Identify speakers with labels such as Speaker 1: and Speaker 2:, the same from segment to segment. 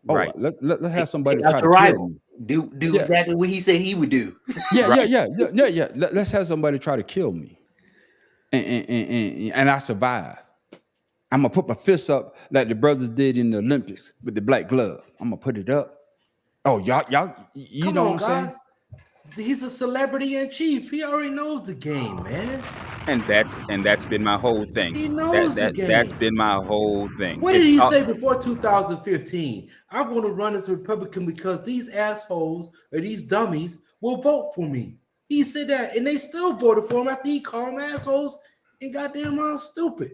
Speaker 1: Oh,
Speaker 2: Right.
Speaker 1: let's have somebody
Speaker 3: Take
Speaker 1: try
Speaker 3: out
Speaker 1: to
Speaker 3: your
Speaker 1: kill
Speaker 3: rival.
Speaker 1: me.
Speaker 3: Do
Speaker 1: Yeah,
Speaker 3: exactly what he said he would do.
Speaker 2: Right.
Speaker 1: Let's have somebody try to kill me, and I survive. I'm gonna put my fists up like the brothers did in the Olympics with the black glove. I'm gonna put it up. Oh, y'all, you
Speaker 4: Come
Speaker 1: know what
Speaker 4: on,
Speaker 1: I'm saying?
Speaker 4: guys. He's a celebrity in chief. He already knows the game, man.
Speaker 2: And that's been my whole thing.
Speaker 4: He
Speaker 2: That
Speaker 4: knows the
Speaker 2: that that's
Speaker 4: game.
Speaker 2: been my whole thing.
Speaker 4: What did
Speaker 2: It's
Speaker 4: he say before 2015? I'm going to run as a Republican because these assholes or these dummies will vote for me. He said that, and they still voted for him after he called them assholes and goddamn stupid,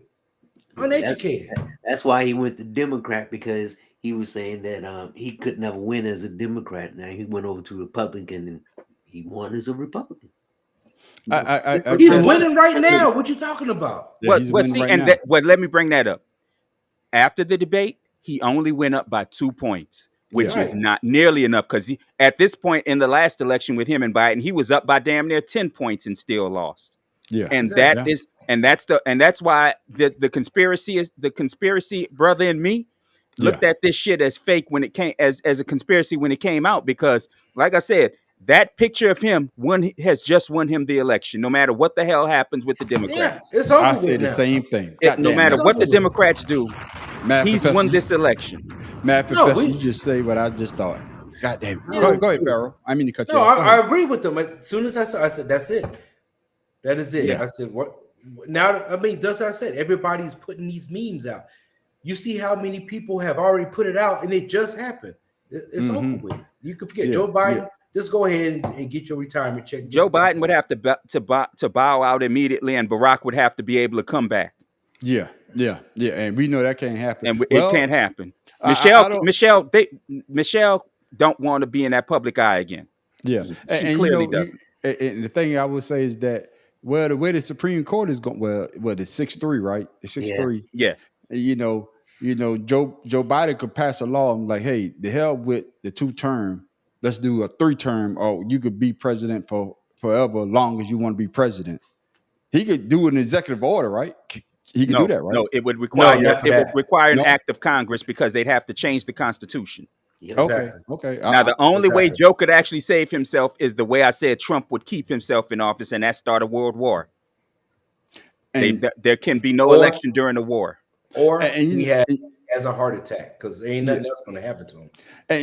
Speaker 3: That,
Speaker 4: uneducated.
Speaker 3: that's why he went to Democrat, because he was saying that he could never win as a Democrat. Now he went over to Republican and he won as a Republican.
Speaker 1: I
Speaker 4: He's
Speaker 1: guess.
Speaker 4: winning right now. What you talking about?
Speaker 1: Yeah, he's
Speaker 2: What
Speaker 1: winning
Speaker 2: see
Speaker 1: right
Speaker 2: and
Speaker 1: now.
Speaker 2: that what let me bring that up. After the debate, he only went up by 2 points, which
Speaker 1: Yeah,
Speaker 2: is
Speaker 4: Right.
Speaker 2: not nearly enough because at this point in the last election with him and Biden, he was up by damn near 10 points and still lost.
Speaker 1: yeah,
Speaker 2: And that
Speaker 4: Exactly.
Speaker 1: yeah,
Speaker 2: is and that's why the conspiracy brother in me
Speaker 1: yeah.
Speaker 2: looked at this shit as fake when it came as a conspiracy when it came out because like I said, that picture of him has just won him the election no matter what the hell happens with the
Speaker 4: Yeah,
Speaker 2: Democrats.
Speaker 4: it's
Speaker 1: I
Speaker 4: over
Speaker 1: say
Speaker 4: with
Speaker 1: the
Speaker 4: now.
Speaker 1: same thing.
Speaker 2: No
Speaker 1: Goddamn,
Speaker 2: matter
Speaker 4: It's
Speaker 1: Matt
Speaker 2: what
Speaker 4: over
Speaker 2: the
Speaker 1: Professor.
Speaker 4: with.
Speaker 2: Democrats do,
Speaker 1: Matt
Speaker 2: he's
Speaker 1: Professor,
Speaker 2: won this election.
Speaker 1: Matt
Speaker 4: No,
Speaker 1: Professor, you
Speaker 4: we.
Speaker 1: just say what I just thought. Goddamn.
Speaker 4: Yeah.
Speaker 1: Go ahead, Pharaoh. I mean to cut you
Speaker 4: No,
Speaker 1: off. Go
Speaker 4: I
Speaker 1: ahead.
Speaker 4: agree with them. As soon as I said, that's it. That is it.
Speaker 1: Yeah,
Speaker 4: I said, what? Now, I mean, that's what I said. Everybody's putting these memes out. You see how many people have already put it out, and it just happened. It's over
Speaker 1: mm-hmm.
Speaker 4: with. You can forget
Speaker 1: Yeah,
Speaker 4: Joe
Speaker 1: yeah,
Speaker 4: Biden. Just go ahead and get your retirement check. Get
Speaker 2: Joe
Speaker 4: the fuck
Speaker 2: Biden would
Speaker 4: out.
Speaker 2: have to bow out immediately, and Barack would have to be able to come back,
Speaker 1: yeah. And we know that can't happen.
Speaker 2: and it
Speaker 1: Well,
Speaker 2: can't happen.
Speaker 1: I don't.
Speaker 2: Michelle don't want to be in that public eye again.
Speaker 1: Yeah,
Speaker 2: She
Speaker 1: and you
Speaker 2: clearly
Speaker 1: know,
Speaker 2: doesn't.
Speaker 1: and the thing I would say is that well, the way the Supreme Court is going, well, it's 6-3, right? It's six
Speaker 3: Yeah.
Speaker 1: three.
Speaker 2: Yeah,
Speaker 1: Joe Biden could pass a law and like, hey, the hell with the 2 term. Let's do a 3 term, or you could be president for forever, as long as you want to be president. He could do an executive order, right? He could do
Speaker 2: no,
Speaker 1: that, right?
Speaker 2: no, it would
Speaker 4: No,
Speaker 2: require
Speaker 4: not for that.
Speaker 2: an
Speaker 1: No.
Speaker 2: act of Congress because they'd have to change the Constitution.
Speaker 3: Yep.
Speaker 1: Okay,
Speaker 4: Exactly.
Speaker 1: okay.
Speaker 2: Now, the only way
Speaker 4: Exactly.
Speaker 2: Joe could actually save himself is the way I said Trump would keep himself in office, and that start a world war.
Speaker 1: And
Speaker 2: There can be no
Speaker 4: Or
Speaker 2: election during a war.
Speaker 4: or
Speaker 1: and
Speaker 4: he
Speaker 1: you,
Speaker 4: has a heart attack because ain't
Speaker 1: yeah,
Speaker 4: nothing else going to happen to him.
Speaker 1: and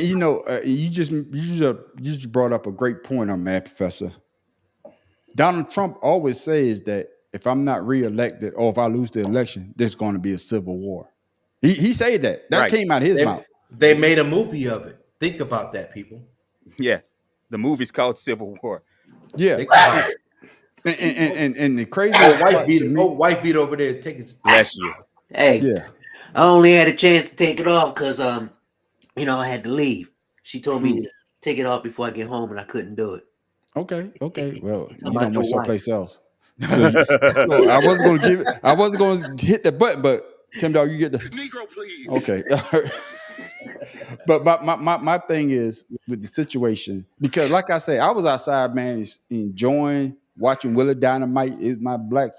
Speaker 1: you just brought up a great point on that, Professor. Donald Trump always says that if I'm not reelected or if I lose the election, there's going to be a civil war. He said that. That
Speaker 2: Right.
Speaker 1: came out of his
Speaker 4: They,
Speaker 1: mouth.
Speaker 4: they made a movie of it. Think about that, people.
Speaker 2: Yes. The movie's called Civil War.
Speaker 1: Yeah.
Speaker 4: Think about it.
Speaker 1: And the crazy
Speaker 4: Oh, wife
Speaker 1: part to
Speaker 4: beat.
Speaker 1: me,
Speaker 4: Oh, wife beat over there. Take it.
Speaker 2: Bless you.
Speaker 3: Hey,
Speaker 1: yeah.
Speaker 3: I only had a chance to take it off because I had to leave. She told me to take it off before I get home, and I couldn't do it.
Speaker 1: Okay. Well,
Speaker 3: Talking
Speaker 1: you
Speaker 3: about
Speaker 1: don't
Speaker 3: your
Speaker 1: went
Speaker 3: wife.
Speaker 1: someplace else. So I wasn't going to give it. I wasn't going to hit the button, but Tim Dog, you get the
Speaker 5: Negro, please.
Speaker 1: okay. But my thing is with the situation because, like I say, I was outside, man, enjoying watching Willie Dynamite. It's my black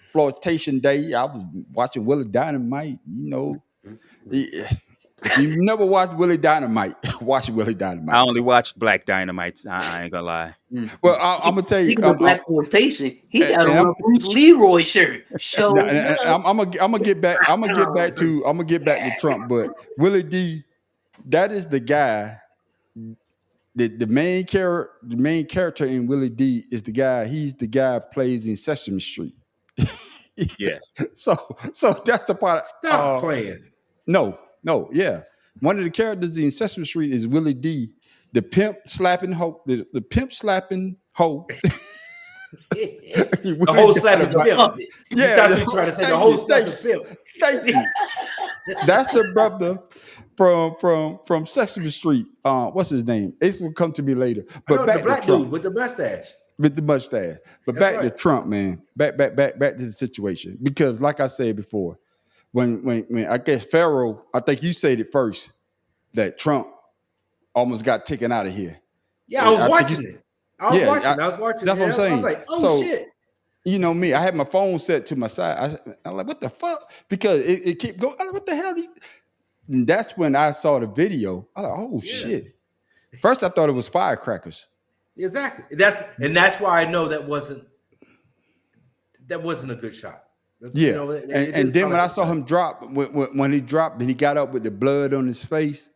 Speaker 1: exploitation day. I was watching Willie Dynamite. If you never watched Willie Dynamite, watch Willie
Speaker 2: I
Speaker 1: Dynamite.
Speaker 2: only watched Black Dynamites. I ain't gonna lie.
Speaker 1: Well, I'm gonna tell you.
Speaker 3: Speaking of black exploitation, he got
Speaker 1: and
Speaker 3: on a Bruce Leroy shirt. Show
Speaker 1: I'm gonna get back. I'm gonna get back to Trump. But Willie D, that is the guy. The main character in Willie D is the guy. He's the guy plays in Sesame Street.
Speaker 2: Yes.
Speaker 1: So that's the part.
Speaker 4: Stop playing.
Speaker 1: No, yeah. One of the characters in Sesame Street is Willie D, the pimp slapping hoe. The pimp slapping hoe.
Speaker 4: The whole slapping the pimp.
Speaker 1: Yeah,
Speaker 4: You thought you were trying to say the whole slapping pimp.
Speaker 1: Thank you. That's the brother from Sesame Street. What's his name? It's will come to me later. But
Speaker 4: The
Speaker 1: back
Speaker 4: black
Speaker 1: to Trump
Speaker 4: dude with the mustache.
Speaker 1: with the mustache. But
Speaker 4: That's
Speaker 1: back to
Speaker 4: right.
Speaker 1: Trump, man. Back to the situation. Because like I said before, when I guess Pharaoh, I think you said it first that Trump almost got taken out of here.
Speaker 4: Yeah, I was
Speaker 1: think
Speaker 4: watching
Speaker 1: you-
Speaker 4: it. I was
Speaker 1: Yeah,
Speaker 4: watching. I was watching.
Speaker 1: that's what I'm saying.
Speaker 4: I was like, oh
Speaker 1: So,
Speaker 4: shit.
Speaker 1: You know me, I had my phone set to my side. I'm like, what the fuck? Because it keep going. I'm like, what the hell? that's when I saw the video. I was like, oh
Speaker 4: Yeah.
Speaker 1: shit. First I thought it was firecrackers.
Speaker 4: Exactly. That's why I know that wasn't a good shot.
Speaker 1: Yeah.
Speaker 4: It
Speaker 1: And
Speaker 4: didn't
Speaker 1: then
Speaker 4: sound
Speaker 1: when
Speaker 4: like
Speaker 1: I
Speaker 4: a
Speaker 1: saw
Speaker 4: shot.
Speaker 1: him drop, when he dropped, and he got up with the blood on his face.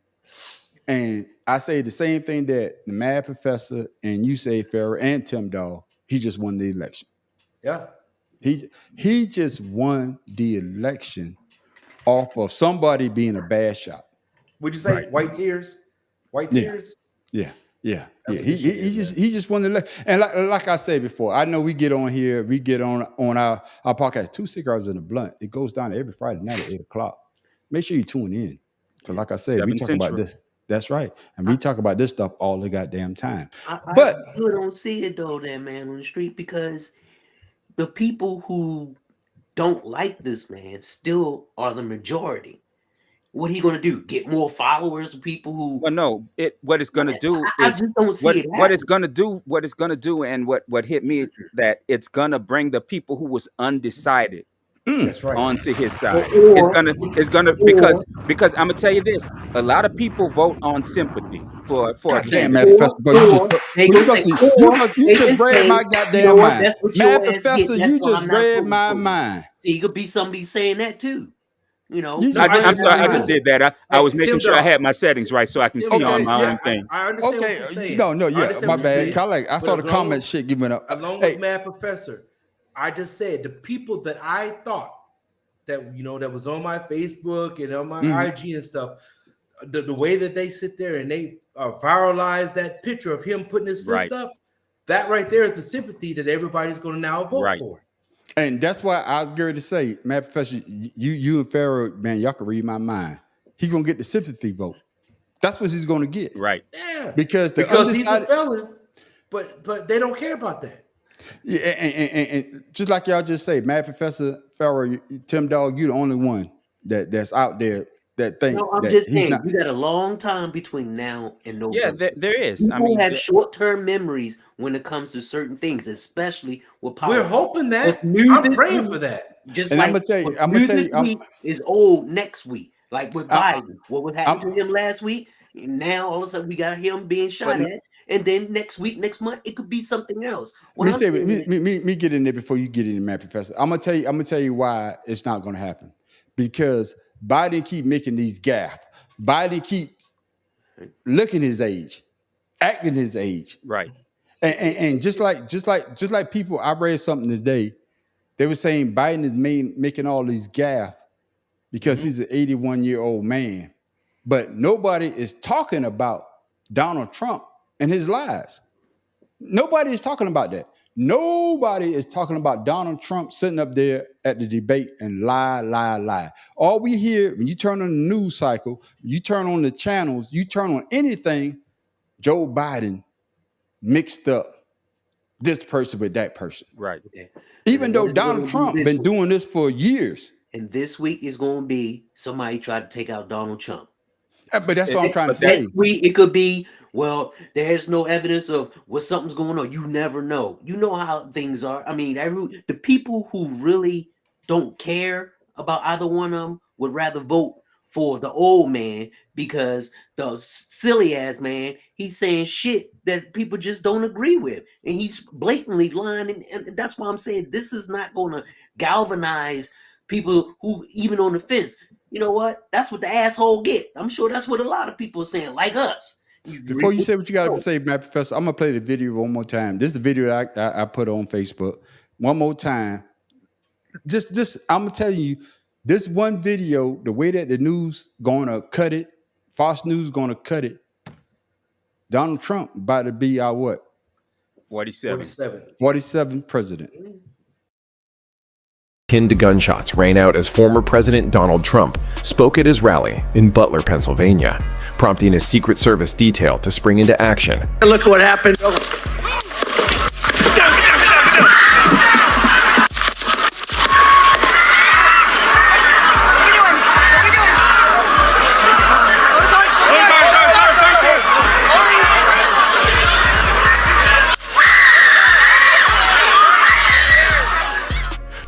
Speaker 1: And I say the same thing that the Mad Professor and you say, Pharaoh, and Tim Dog, he just won the election.
Speaker 4: Yeah.
Speaker 1: He just won the election off of somebody being a bad shot.
Speaker 4: Would you say
Speaker 2: Right.
Speaker 4: white tears? White
Speaker 1: Yeah.
Speaker 4: tears?
Speaker 1: Yeah.
Speaker 4: That's what
Speaker 1: He
Speaker 4: this shit is,
Speaker 1: he just won the election. And like I said before, I know we get on here, we get on our podcast, 2 cigars in a blunt. It goes down every Friday night at 8:00. Make sure you tune in. Because like I said, we
Speaker 2: 7
Speaker 1: talk about
Speaker 2: Central.
Speaker 1: this. That's right. And we talk about this stuff all the goddamn time.
Speaker 3: I
Speaker 1: But
Speaker 3: still don't see it though, that man on the street, because the people who don't like this man still are the majority. What he gonna do? Get more followers of people who?
Speaker 2: Well, no, what it's gonna do
Speaker 3: I
Speaker 2: is
Speaker 3: just don't see
Speaker 2: what
Speaker 3: it.
Speaker 2: what it's gonna do, and what hit me, that it's gonna bring the people who was undecided
Speaker 4: That's right.
Speaker 2: onto his side.
Speaker 3: Or-
Speaker 2: It's gonna because I'm gonna tell you this: a lot of people vote on sympathy for
Speaker 1: God
Speaker 2: a
Speaker 1: damn,
Speaker 2: candidate.
Speaker 1: Mad Professor, but
Speaker 3: they
Speaker 1: you
Speaker 3: gonna say,
Speaker 1: you just
Speaker 3: they
Speaker 1: read
Speaker 3: say,
Speaker 1: my
Speaker 3: you
Speaker 1: goddamn
Speaker 3: know what,
Speaker 1: mind.
Speaker 3: that's what your
Speaker 1: Mad
Speaker 3: ass
Speaker 1: Professor,
Speaker 3: get, that's
Speaker 1: you
Speaker 3: why
Speaker 1: just
Speaker 3: I'm not
Speaker 1: read
Speaker 3: voting
Speaker 1: my
Speaker 3: for you.
Speaker 1: mind.
Speaker 3: See, it could be somebody saying that too. You know,
Speaker 1: You just
Speaker 2: I,
Speaker 1: read
Speaker 2: I'm sorry,
Speaker 1: my
Speaker 2: I just
Speaker 1: mind.
Speaker 2: did that. I was
Speaker 4: Hey,
Speaker 2: making
Speaker 4: Tim
Speaker 2: sure I
Speaker 4: Dog.
Speaker 2: had my settings right so I can see
Speaker 1: Okay,
Speaker 2: on my
Speaker 1: yeah,
Speaker 2: own thing.
Speaker 4: I understand what you're
Speaker 1: Okay,
Speaker 4: saying.
Speaker 1: no,
Speaker 4: I
Speaker 1: yeah,
Speaker 4: understand
Speaker 1: my
Speaker 4: what you're
Speaker 1: bad.
Speaker 4: saying.
Speaker 1: I
Speaker 4: But
Speaker 1: saw the
Speaker 4: along-
Speaker 1: comment shit giving up.
Speaker 4: Along
Speaker 1: Hey,
Speaker 4: with Mad Professor, I just said the people that I thought that that was on my Facebook and on my
Speaker 1: Mhm.
Speaker 4: IG and stuff, the way that they sit there and they viralize that picture of him putting his fist
Speaker 2: Right.
Speaker 4: up, that right there is the sympathy that everybody's going to now vote
Speaker 2: Right.
Speaker 4: for.
Speaker 1: and that's why I was going to say, Mad Professor, you and Pharaoh, man, y'all can read my mind. He gonna get the sympathy vote. That's what he's gonna get.
Speaker 2: Right.
Speaker 4: Yeah,
Speaker 1: Because the
Speaker 4: because he's a
Speaker 1: undecided,
Speaker 4: felon, but they don't care about that.
Speaker 1: yeah, and just like y'all just say, Mad Professor, Pharaoh, Tim Dog, you the only one that's out there that think
Speaker 3: no, I'm
Speaker 1: that
Speaker 3: just
Speaker 1: he's
Speaker 3: saying,
Speaker 1: not.
Speaker 3: you got a long time between now and
Speaker 2: Yeah,
Speaker 3: November.
Speaker 2: there is. I
Speaker 3: People
Speaker 2: mean,
Speaker 3: have short-term memories when it comes to certain things, especially with
Speaker 4: We're
Speaker 3: politics.
Speaker 4: hoping that.
Speaker 3: What's new
Speaker 4: I'm
Speaker 3: this
Speaker 4: praying
Speaker 3: week-
Speaker 4: for that.
Speaker 3: Just
Speaker 1: And
Speaker 3: like
Speaker 1: I'm gonna tell you,
Speaker 3: what's
Speaker 1: I'm
Speaker 3: new
Speaker 1: gonna tell
Speaker 3: this
Speaker 1: you,
Speaker 3: week is old next week. Like with
Speaker 1: I'm-
Speaker 3: Biden, what was happening to him last week? Now all of a sudden we got him being shot
Speaker 2: But-
Speaker 3: at, and then next week, next month, it could be something else. What
Speaker 1: me
Speaker 3: I'm
Speaker 1: say,
Speaker 3: saying is-
Speaker 1: me get in there before you get in there, Mad Professor. I'm gonna tell you why it's not gonna happen. Because Biden keep making these gaffes. Biden keeps looking his age, acting his age.
Speaker 2: right.
Speaker 1: And just like people, I read something today. They were saying Biden is making all these gaffes because he's an 81-year-old man, but nobody is talking about Donald Trump and his lies. Nobody is talking about that. Nobody is talking about Donald Trump sitting up there at the debate and lie. All we hear when you turn on the news cycle, you turn on the channels, you turn on anything, Joe Biden mixed up this person with that person.
Speaker 2: Right.
Speaker 3: Okay.
Speaker 1: Even
Speaker 3: And
Speaker 1: though
Speaker 3: what is gonna
Speaker 1: Donald
Speaker 3: be
Speaker 1: Trump
Speaker 3: this
Speaker 1: been
Speaker 3: week?
Speaker 1: doing this for years.
Speaker 3: And this week is going to be somebody tried to take out Donald Trump.
Speaker 1: But that's what I'm trying to
Speaker 2: But
Speaker 1: say.
Speaker 3: Next week, it could be, well, there's no evidence of what something's going on. You never know. You know how things are. I mean, the people who really don't care about either one of them would rather vote for the old man, because the silly ass man, he's saying shit that people just don't agree with. And he's blatantly lying. And that's why I'm saying this is not going to galvanize people who even on the fence. You know what? That's what the asshole get. I'm sure that's what a lot of people are saying, like us.
Speaker 1: Before you say what you got to say, Matt Professor, I'm gonna play the video one more time. This is the video that I put on Facebook. One more time. Just I'm gonna tell you, this one video, the way that the news gonna cut it, Fox News gonna cut it. Donald Trump about to be our what?
Speaker 2: 47.
Speaker 1: 47th president.
Speaker 5: Akin to gunshots rang out as former President Donald Trump spoke at his rally in Butler, Pennsylvania, prompting his Secret Service detail to spring into action.
Speaker 6: Look what happened.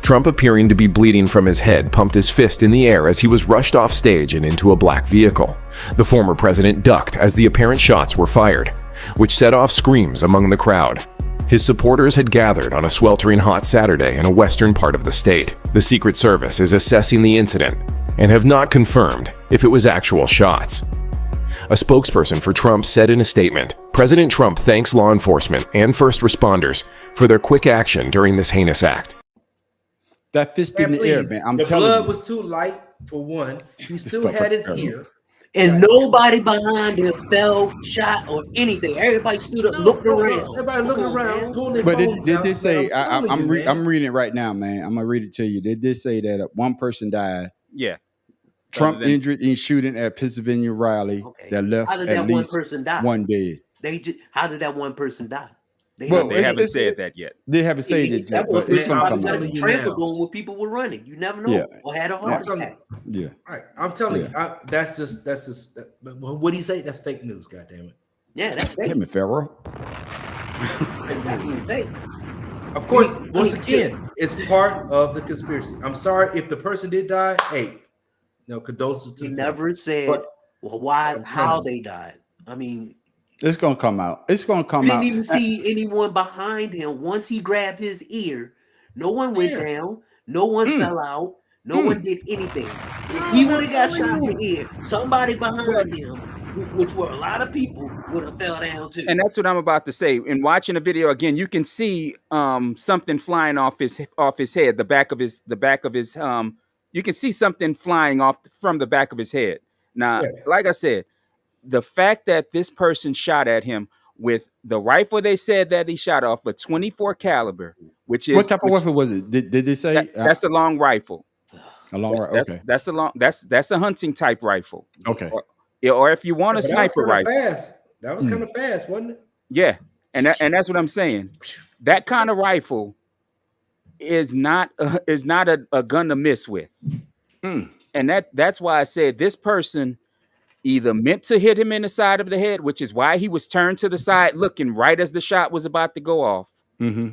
Speaker 5: Trump, appearing to be bleeding from his head, pumped his fist in the air as he was rushed off stage and into a black vehicle. The former president ducked as the apparent shots were fired, which set off screams among the crowd. His supporters had gathered on a sweltering hot Saturday in a western part of the state. The Secret Service is assessing the incident and have not confirmed if it was actual shots. A spokesperson for Trump said in a statement, President Trump thanks law enforcement and first responders for their quick action during this heinous act.
Speaker 1: That fist in the air, man. I'm
Speaker 4: the
Speaker 1: telling
Speaker 4: blood
Speaker 1: you.
Speaker 4: was too light for one. He still
Speaker 1: fucking
Speaker 4: had his
Speaker 1: terrible.
Speaker 4: ear.
Speaker 3: And nobody behind him fell, shot, or anything. Everybody stood up, looked around.
Speaker 4: Everybody looking around, pulling their
Speaker 1: But
Speaker 4: phones
Speaker 1: did
Speaker 4: out,
Speaker 1: they say?
Speaker 4: I'm telling you, man.
Speaker 1: I'm reading it right now, man. I'm gonna read it to you. They did say that one person died.
Speaker 2: Yeah.
Speaker 1: Trump
Speaker 2: Other than-
Speaker 1: injured in shooting at Pennsylvania rally
Speaker 3: Okay.
Speaker 1: that left
Speaker 3: How did
Speaker 1: at
Speaker 3: that one
Speaker 1: least
Speaker 3: person die?
Speaker 1: one dead.
Speaker 3: How did that one person die?
Speaker 1: Well,
Speaker 2: They haven't said that yet.
Speaker 1: They haven't said it yet,
Speaker 3: That
Speaker 1: but
Speaker 3: was
Speaker 1: it's gonna
Speaker 4: I'm
Speaker 1: come
Speaker 4: telling
Speaker 1: out.
Speaker 4: you
Speaker 3: trampled
Speaker 4: now.
Speaker 3: on when people were running. You never know.
Speaker 1: Yeah.
Speaker 3: Or had a
Speaker 4: I'm
Speaker 3: heart
Speaker 4: telling
Speaker 3: attack.
Speaker 1: Yeah.
Speaker 4: Right, I'm telling you, that's just. What do you say? That's fake news. God damn it.
Speaker 3: Yeah, that's fake.
Speaker 1: Him and Pharaoh.
Speaker 3: That's fake.
Speaker 4: Of course,
Speaker 3: I mean,
Speaker 4: once again, it's part of the conspiracy. I'm sorry if the person did die. Hey, no condolences to
Speaker 3: He
Speaker 4: the
Speaker 3: never said
Speaker 1: But-
Speaker 3: why, how they died. I mean,
Speaker 1: It's gonna come out. It's gonna come
Speaker 3: we
Speaker 1: out.
Speaker 3: didn't even see anyone behind him. Once he grabbed his ear, no one went
Speaker 4: Yeah.
Speaker 3: down. No one fell out. No one did anything. If he would have got shot in the ear, somebody behind him, which were a lot of people, would have fell down too.
Speaker 2: And that's what I'm about to say. In watching the video again, you can see something flying off his head, the back of his you can see something flying off from the back of his head. Now,
Speaker 4: Yeah.
Speaker 2: like I said, the fact that this person shot at him with the rifle they said that he shot off a 24 caliber, which is
Speaker 1: What type of weapon was it? Did they say
Speaker 2: that's a long rifle.
Speaker 1: a long rifle?
Speaker 2: That's
Speaker 1: Okay.
Speaker 2: that's a hunting type rifle.
Speaker 1: Okay.
Speaker 2: Or if you want a
Speaker 4: But that was
Speaker 2: sniper
Speaker 4: kinda
Speaker 2: rifle.
Speaker 4: fast. That was kind of fast, wasn't it?
Speaker 2: Yeah, and that's what I'm saying. That kind of rifle is not a gun to miss with, and that's why I said this person either meant to hit him in the side of the head, which is why he was turned to the side, looking right as the shot was about to go off,
Speaker 1: Mm-hmm.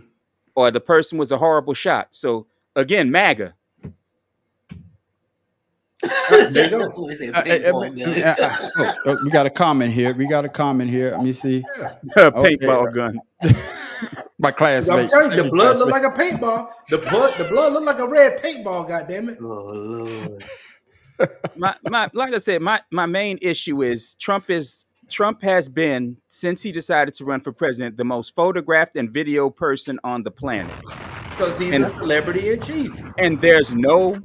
Speaker 2: or the person was a horrible shot. So again, MAGA.
Speaker 4: There you go.
Speaker 3: That's what they said, paintball gun.
Speaker 1: We got a comment here. Let me see.
Speaker 2: Paintball gun.
Speaker 1: My classmate.
Speaker 4: I'm telling you, the blood looked like a paintball. The blood looked like a red paintball. God damn it!
Speaker 3: Oh Lord.
Speaker 2: my like I said, my main issue is Trump has been, since he decided to run for president, the most photographed and video person on the planet.
Speaker 4: Because he's a celebrity in chief.
Speaker 2: And there's no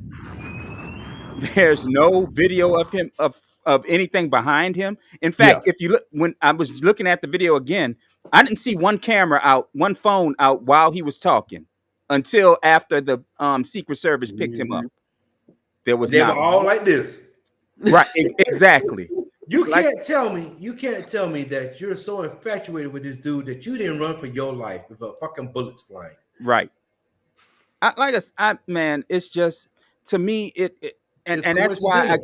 Speaker 2: video of him of anything behind him. In fact, if you look, when I was looking at the video again, I didn't see one phone out while he was talking until after the Secret Service picked him up. They were
Speaker 4: all like this.
Speaker 2: Right, exactly.
Speaker 4: You can't tell me that you're so infatuated with this dude that you didn't run for your life with a fucking bullets flying.
Speaker 2: Right. Man, it's just, to me, and that's why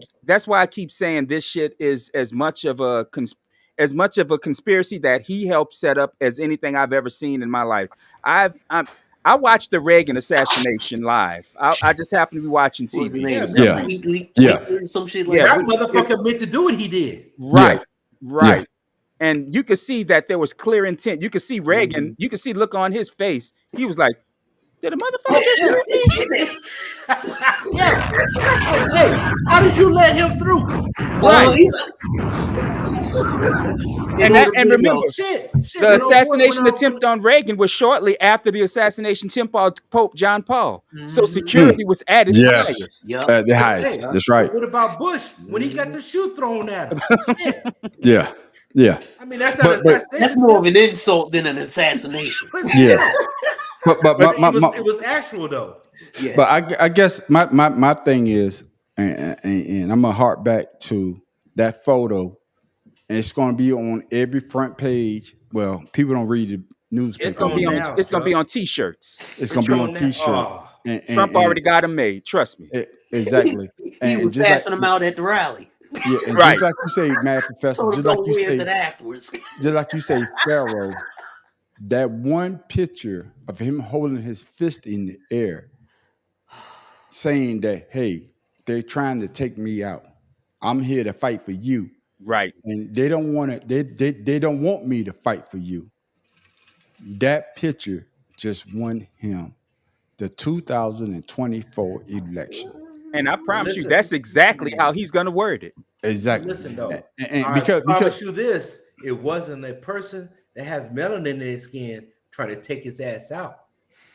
Speaker 2: I keep saying this shit is as much of a conspiracy that he helped set up as anything I've ever seen in my life. I watched the Reagan assassination live. I just happened to be watching TV.
Speaker 3: Some shit
Speaker 2: Yeah,
Speaker 3: like
Speaker 4: That motherfucker meant to do what he did.
Speaker 2: Right. And you could see that there was clear intent. You could see Reagan. You could see the look on his face. He was like, "Did a motherfucker just shoot me?"
Speaker 4: Hey, how did you let him through?
Speaker 2: Right. And remember,
Speaker 4: Shit,
Speaker 2: the assassination attempt on Reagan was shortly after the assassination attempt on Pope John Paul. So security was at its highest.
Speaker 1: The highest. That's right.
Speaker 4: What about Bush when he got the shoe thrown at him? Shit.
Speaker 1: Yeah.
Speaker 4: I mean, that's not assassination.
Speaker 3: that's more of an insult than an assassination.
Speaker 1: Yeah. But
Speaker 4: it was actual though.
Speaker 3: Yeah.
Speaker 1: But I guess my thing is, and I'm gonna hark back to that photo, and it's gonna be on every front page. Well, people don't read the newspaper.
Speaker 2: It's gonna be on.
Speaker 4: now,
Speaker 2: It's gonna be
Speaker 4: Chuck.
Speaker 2: on T-shirts.
Speaker 1: It's gonna be on
Speaker 4: now.
Speaker 1: T-shirt.
Speaker 4: Oh.
Speaker 2: Trump already got them made. Trust me.
Speaker 1: Exactly.
Speaker 3: He was
Speaker 1: just
Speaker 3: passing them out at the rally.
Speaker 1: Yeah, and
Speaker 2: Right.
Speaker 1: just like you say, Mad Professor,
Speaker 3: So
Speaker 1: just like
Speaker 3: don't
Speaker 1: you
Speaker 3: wear
Speaker 1: say,
Speaker 3: that afterwards.
Speaker 1: just like you say, Pharaoh, that one picture of him holding his fist in the air saying that, hey, they're trying to take me out. I'm here to fight for you.
Speaker 2: Right.
Speaker 1: And they don't want to, they don't want me to fight for you. That picture just won him the 2024 election.
Speaker 2: And I promise you,
Speaker 4: Listen.
Speaker 2: that's exactly how he's gonna word it.
Speaker 1: Exactly.
Speaker 4: Listen though,
Speaker 1: And
Speaker 4: I
Speaker 1: because
Speaker 4: promise you this: it wasn't a person that has melanin in their skin trying to take his ass out.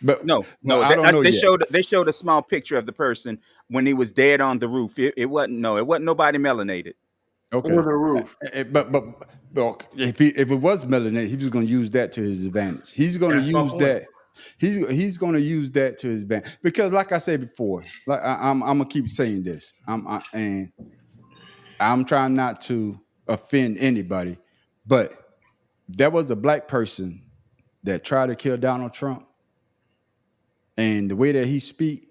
Speaker 1: but
Speaker 2: No,
Speaker 1: I don't know
Speaker 2: they
Speaker 1: yet.
Speaker 2: showed a small picture of the person when he was dead on the roof. It wasn't nobody melanated.
Speaker 1: Okay.
Speaker 3: On the roof.
Speaker 1: But if it was melanin, he was going to use that to his advantage. He's going to
Speaker 4: That's my
Speaker 1: use
Speaker 4: point.
Speaker 1: that. He's going to use that to his advantage because, like I said before, like I'm gonna keep saying this. And I'm trying not to offend anybody, but there was a black person that tried to kill Donald Trump, and the way that he speak,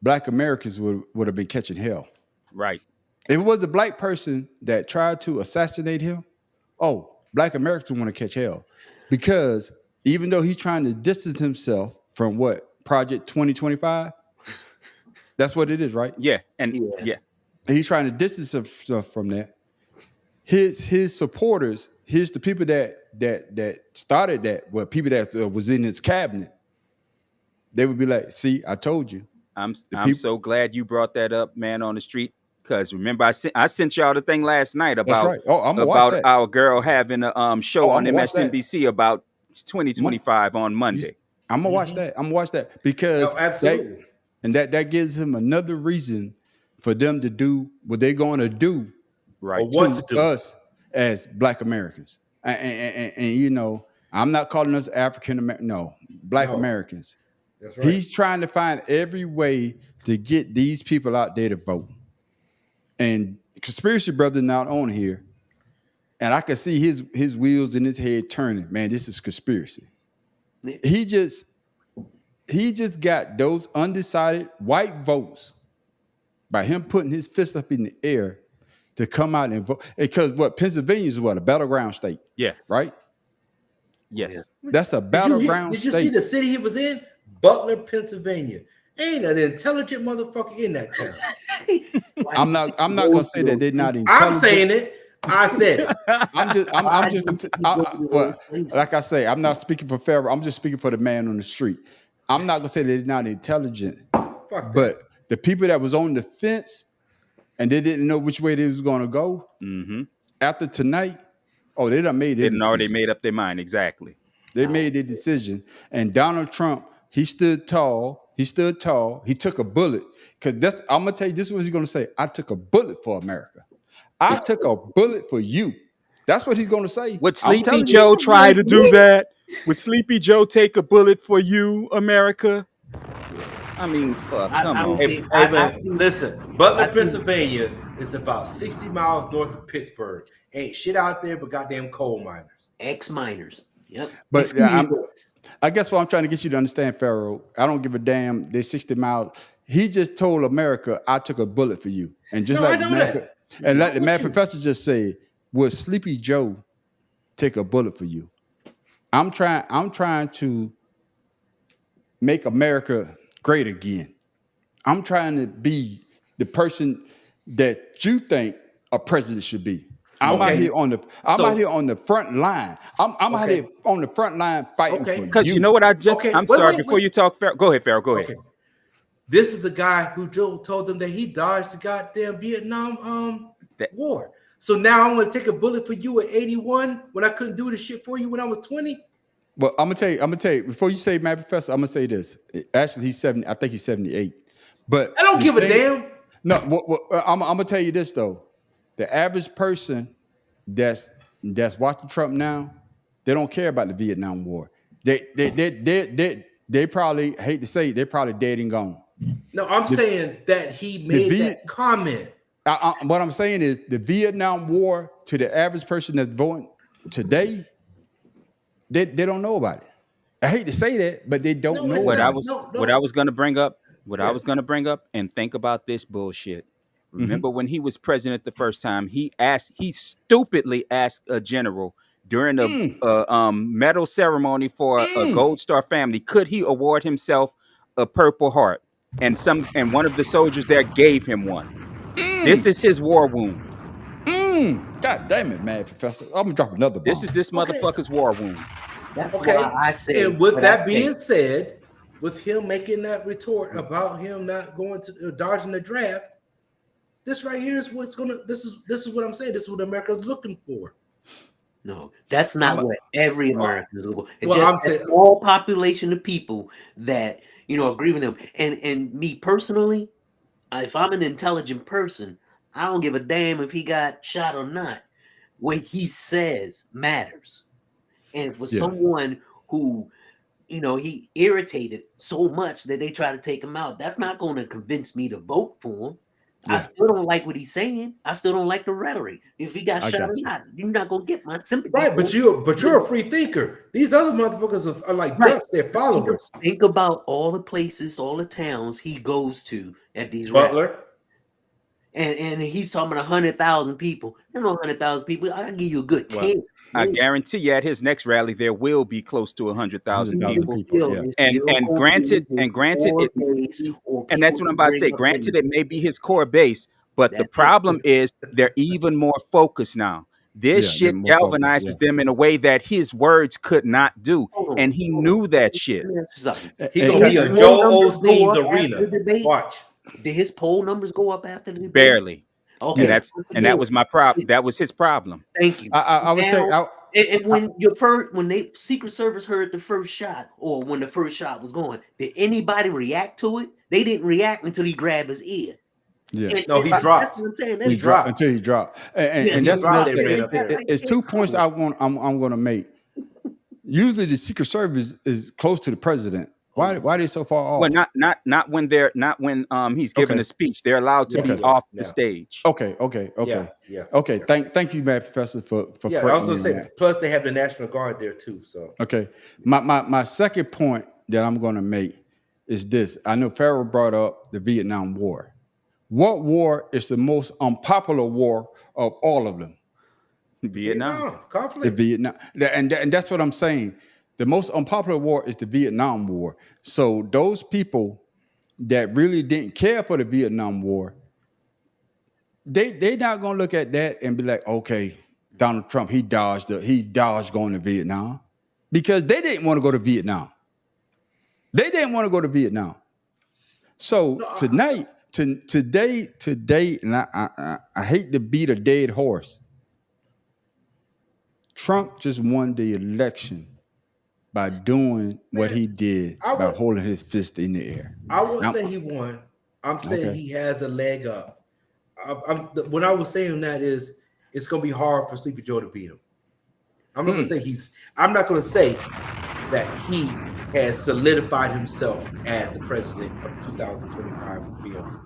Speaker 1: black Americans would have been catching hell.
Speaker 2: Right.
Speaker 1: If it was a black person that tried to assassinate him, black Americans want to catch hell. Because even though he's trying to distance himself from what? Project 2025? That's what it is, right?
Speaker 2: Yeah. And
Speaker 3: Yeah.
Speaker 1: And he's trying to distance himself from that. His supporters, the people that started that, well, people that was in his cabinet, they would be like, see, I told you.
Speaker 2: I'm so glad you brought that up, man, on the street. Because remember, I sent y'all the thing last night
Speaker 1: That's
Speaker 2: about
Speaker 1: right. Oh, I'm gonna watch that.
Speaker 2: our girl having a show on
Speaker 1: I'm gonna watch that.
Speaker 2: MSNBC about 2025 on Monday.
Speaker 1: I'm gonna watch that. I'm gonna watch that because
Speaker 4: No, absolutely.
Speaker 1: that gives him another reason for them to do what they're going to do
Speaker 2: Right.
Speaker 4: Or what to do.
Speaker 1: us as black Americans. And you know, I'm not calling us African American. No, black
Speaker 4: No.
Speaker 1: Americans.
Speaker 4: That's right.
Speaker 1: He's trying to find every way to get these people out there to vote. And Conspiracy Brother not on here, and I can see his wheels in his head turning. Man, this is conspiracy. He just got those undecided white votes by him putting his fist up in the air to come out and vote. Because Pennsylvania is a battleground state,
Speaker 2: Yes.
Speaker 1: right?
Speaker 2: Yes.
Speaker 1: That's a battleground
Speaker 4: Did you
Speaker 1: state.
Speaker 4: see the city he was in? Butler, Pennsylvania. Ain't an intelligent motherfucker in that town.
Speaker 1: I'm not gonna say that they're not intelligent.
Speaker 4: I'm saying it. I said it.
Speaker 1: Like I say, I'm not speaking for Pharaoh. I'm just speaking for the man on the street. I'm not gonna say they're not intelligent,
Speaker 4: Fuck that.
Speaker 1: but the people that was on the fence and they didn't know which way they was gonna go
Speaker 2: Mm-hmm.
Speaker 1: after tonight, they done made their
Speaker 2: Didn't already
Speaker 1: decision.
Speaker 2: made up their mind. Exactly.
Speaker 1: They made their decision. And Donald Trump, he stood tall. He took a bullet. Because I'm gonna tell you, this is what he's gonna say. I took a bullet for America. I took a bullet for you. That's what he's gonna say.
Speaker 2: Would
Speaker 1: I'm
Speaker 2: Sleepy
Speaker 1: telling
Speaker 2: Joe
Speaker 1: you.
Speaker 2: try to do that? Would Sleepy Joe take a bullet for you, America? I mean, fuck, come on.
Speaker 4: Hey, listen, Butler, Pennsylvania is about 60 miles north of Pittsburgh. Ain't shit out there but goddamn coal miners.
Speaker 3: Ex-miners. Yep.
Speaker 1: But
Speaker 3: Mosquitoes.
Speaker 1: I guess what I'm trying to get you to understand, Pharaoh, I don't give a damn. They're 60 miles. He just told America, I took a bullet for you. And just
Speaker 4: No,
Speaker 1: like
Speaker 4: I know
Speaker 1: the math,
Speaker 4: that.
Speaker 1: and like the
Speaker 4: I'm
Speaker 1: math
Speaker 4: with you.
Speaker 1: professor just said, would Sleepy Joe take a bullet for you? I'm trying to make America great again. I'm trying to be the person that you think a president should be. I'm out here on the front line. I'm out here on the front line fighting for
Speaker 2: Because
Speaker 1: you.
Speaker 2: you know what I'm
Speaker 4: Wait,
Speaker 2: sorry,
Speaker 4: wait,
Speaker 2: before
Speaker 4: wait.
Speaker 2: you talk, Pharaoh, go ahead, Pharaoh, go ahead.
Speaker 4: Okay. This is a guy who told them that he dodged the goddamn Vietnam war. So now I'm gonna take a bullet for you at 81 when I couldn't do the shit for you when I was 20.
Speaker 1: Well, I'm gonna tell you, before you say Matt Professor, I'm gonna say this. Actually, he's 70, I think he's 78. But
Speaker 4: I don't
Speaker 1: the
Speaker 4: give a
Speaker 1: thing-
Speaker 4: damn.
Speaker 1: No, I'm gonna tell you this though. The average person that's watching Trump now, they don't care about the Vietnam War. They probably, hate to say it, they're probably dead and gone.
Speaker 4: No, I'm saying that he made that comment.
Speaker 1: What I'm saying is the Vietnam War to the average person that's voting today, they don't know about it. I hate to say that, but they don't know
Speaker 2: What
Speaker 1: about
Speaker 2: I was gonna bring up, and think about this bullshit. Remember when he was president the first time, he stupidly asked a general during a medal ceremony for a Gold Star family, could he award himself a Purple Heart? and one of the soldiers there gave him one. This is his war wound.
Speaker 1: God damn it, man, Professor. I'm gonna drop another bomb.
Speaker 2: This is this motherfucker's war wound.
Speaker 3: That's
Speaker 4: Okay.
Speaker 3: why I said.
Speaker 4: And with
Speaker 3: what
Speaker 4: that
Speaker 3: I
Speaker 4: being
Speaker 3: said.
Speaker 4: said, with him making that retort about him not going to dodging the draft, this right here is what's gonna. This is what I'm saying. This is what America's looking for.
Speaker 3: No, that's not what every American is looking for. It's
Speaker 4: Well,
Speaker 3: just
Speaker 4: I'm saying-
Speaker 3: a small population of people that agree with him. And me personally, if I'm an intelligent person, I don't give a damn if he got shot or not. What he says matters. And for someone who, he irritated so much that they try to take him out, that's not going to convince me to vote for him. I still don't like what he's saying. I still don't like the rhetoric. If he got shot or not, you're not going to get my sympathy.
Speaker 4: Right, but you're a free thinker. These other motherfuckers are like ducks. They're followers.
Speaker 3: Think about all the places, all the towns he goes to at these
Speaker 4: Butler.
Speaker 3: rallies. And he's talking about 100,000 people. There's no 100,000 people. I can give you a good 10.
Speaker 2: I guarantee you, at his next rally, there will be close to 100,000 people.
Speaker 1: yeah.
Speaker 2: And granted, and that's what I'm about to say. Granted, it may be his core base, but the problem is they're even more focused now. This shit galvanizes them in a way that his words could not do, and he knew that shit.
Speaker 4: He gonna be a Joel Osteen's arena. Watch.
Speaker 3: Did his poll numbers go up after the debate?
Speaker 2: Barely.
Speaker 3: Okay,
Speaker 2: and that was my problem. That was his problem.
Speaker 3: Thank you.
Speaker 1: I would say,
Speaker 3: and when when Secret Service heard the first shot, or when the first shot was going, did anybody react to it? They didn't react until he grabbed his ear.
Speaker 1: Yeah,
Speaker 4: no, he dropped.
Speaker 3: That's what I'm saying.
Speaker 1: He dropped until he dropped, and that's another thing.
Speaker 4: It.
Speaker 1: It's 2 points I'm going to make. Usually, the Secret Service is close to the president. Why are they so far off?
Speaker 2: Well, not when he's giving a speech. They're allowed to be off the stage.
Speaker 1: Okay.
Speaker 4: Yeah.
Speaker 1: Okay. Thank you, man, Professor, for
Speaker 4: I was going to say. That. Plus, they have the National Guard there too. So
Speaker 1: okay, my second point that I'm going to make is this. I know Farrell brought up the Vietnam War. What war is the most unpopular war of all of them?
Speaker 2: Vietnam
Speaker 4: conflict.
Speaker 1: The Vietnam, and that's what I'm saying. The most unpopular war is the Vietnam War. So those people that really didn't care for the Vietnam War, they not gonna look at that and be like, okay, Donald Trump, he dodged going to Vietnam, because they didn't want to go to Vietnam. They didn't want to go to Vietnam. So today, and I hate to beat a dead horse. Trump just won the election by doing what he did, by holding his fist in the air.
Speaker 4: I won't say he won. I'm saying he has a leg up. When I was saying that is, it's going to be hard for Sleepy Joe to beat him. I'm not going to say I'm not going to say that he has solidified himself as the president of 2025 and beyond.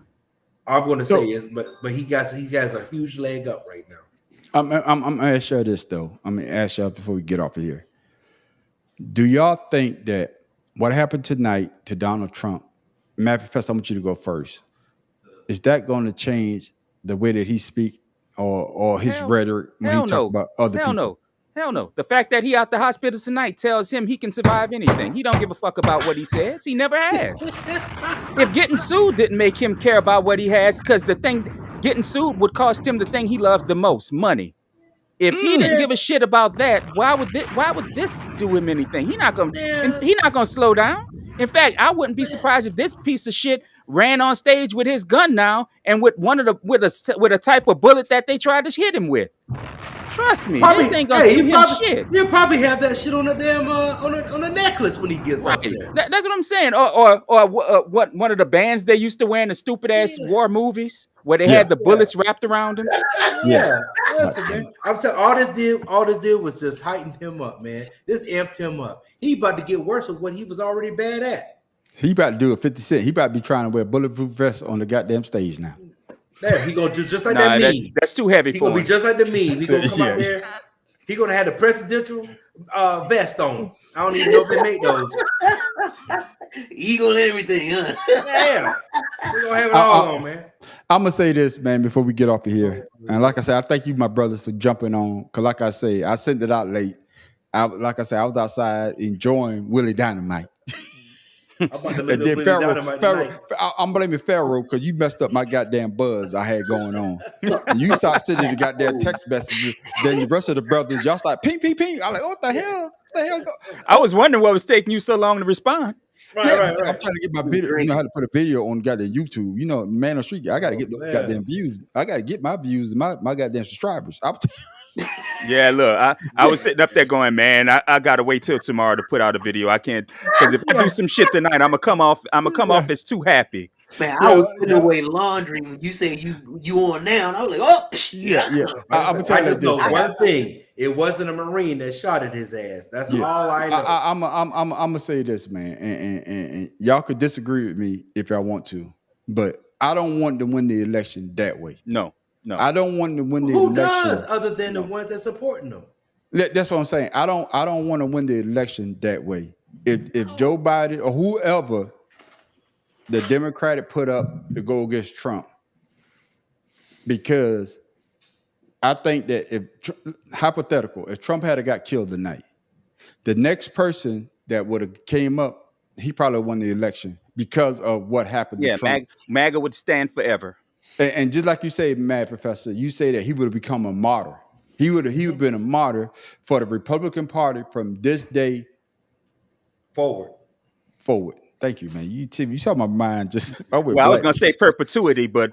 Speaker 4: I'm going to say is, but he has a huge leg up right now.
Speaker 1: I'm going to ask you this though. I'm going to ask you before we get off of here. Do y'all think that what happened tonight to Donald Trump, Matt Professor, I want you to go first. Is that going to change the way that he speaks or his rhetoric when he talks about other people?
Speaker 2: Hell no. The fact that he out the hospital tonight tells him he can survive anything. He don't give a fuck about what he says. He never has. If getting sued didn't make him care about what he has, because the thing getting sued would cost him the thing he loves the most, money. If he didn't give a shit about that, why would this do him anything? He's not gonna slow down. In fact, I wouldn't be surprised if this piece of shit ran on stage with his gun now and with with a type of bullet that they tried to hit him with. Trust me, this ain't gonna do him shit.
Speaker 4: He'll probably have that shit on the damn on a necklace when he gets up there.
Speaker 2: That's what I'm saying. Or what one of the bands they used to wear in the stupid ass war movies where they had the bullets wrapped around them.
Speaker 4: Listen, man. I'm telling all this did was just heighten him up, man. This amped him up. He about to get worse with what he was already bad at.
Speaker 1: He about to do a 50 Cent. He about to be trying to wear bulletproof vests on the goddamn stage now.
Speaker 4: Yeah, he gonna do just like that meme.
Speaker 2: That's too heavy for him.
Speaker 4: He gonna be just like the meme. He gonna come out there. He gonna have the presidential vest on. I don't even know if they make those.
Speaker 3: Eagle and everything, huh?
Speaker 4: Yeah, we gonna have it all on, man.
Speaker 1: I'm gonna say this, man, before we get off of here. And like I said, I thank you, my brothers, for jumping on. Cause like I say, I sent it out late. I was outside enjoying Willie Dynamite.
Speaker 4: I'm about to look
Speaker 1: And
Speaker 4: up
Speaker 1: then
Speaker 4: Willie
Speaker 1: Pharaoh,
Speaker 4: Dynamite
Speaker 1: Pharaoh,
Speaker 4: tonight.
Speaker 1: I'm blaming Pharaoh because you messed up my goddamn buzz I had going on. And you start sending the goddamn text messages. Then the rest of the brothers, y'all start ping, ping, ping. I'm like, what the hell? What the hell?
Speaker 2: I was wondering what was taking you so long to respond.
Speaker 1: Yeah,
Speaker 4: Right.
Speaker 1: I'm trying to get my video. You know how to put a video on goddamn YouTube. You know, man on the street. I got to get those goddamn views. I got to get my views, my goddamn subscribers.
Speaker 2: Yeah, look, I was sitting up there going, man, I gotta wait till tomorrow to put out a video. I can't, because if I do some shit tonight, I'm gonna come off as too happy.
Speaker 3: Man, I was putting away laundry when you said you on now, and I was like, oh,
Speaker 1: yeah. I'm gonna tell
Speaker 4: I
Speaker 1: you
Speaker 4: just know
Speaker 1: this.
Speaker 4: one thing: it wasn't a Marine that shot at his ass. That's all I know.
Speaker 1: I'm gonna say this, man, and y'all could disagree with me if y'all want to, but I don't want to win the election that way.
Speaker 2: No.
Speaker 1: I don't want to win the
Speaker 4: Who
Speaker 1: election.
Speaker 4: does other than the ones that supporting them?
Speaker 1: That's what I'm saying. I don't want to win the election that way. If Joe Biden or whoever the Democratic put up to go against Trump, because I think that if Trump had got killed tonight, the next person that would have came up, he probably won the election because of what happened to Trump.
Speaker 2: MAGA would stand forever.
Speaker 1: And just like you say, Mad Professor, you say that he would have become a martyr. He would have been a martyr for the Republican Party from this day
Speaker 4: forward.
Speaker 1: Thank you, man. You saw my mind just.
Speaker 2: I was gonna say perpetuity, but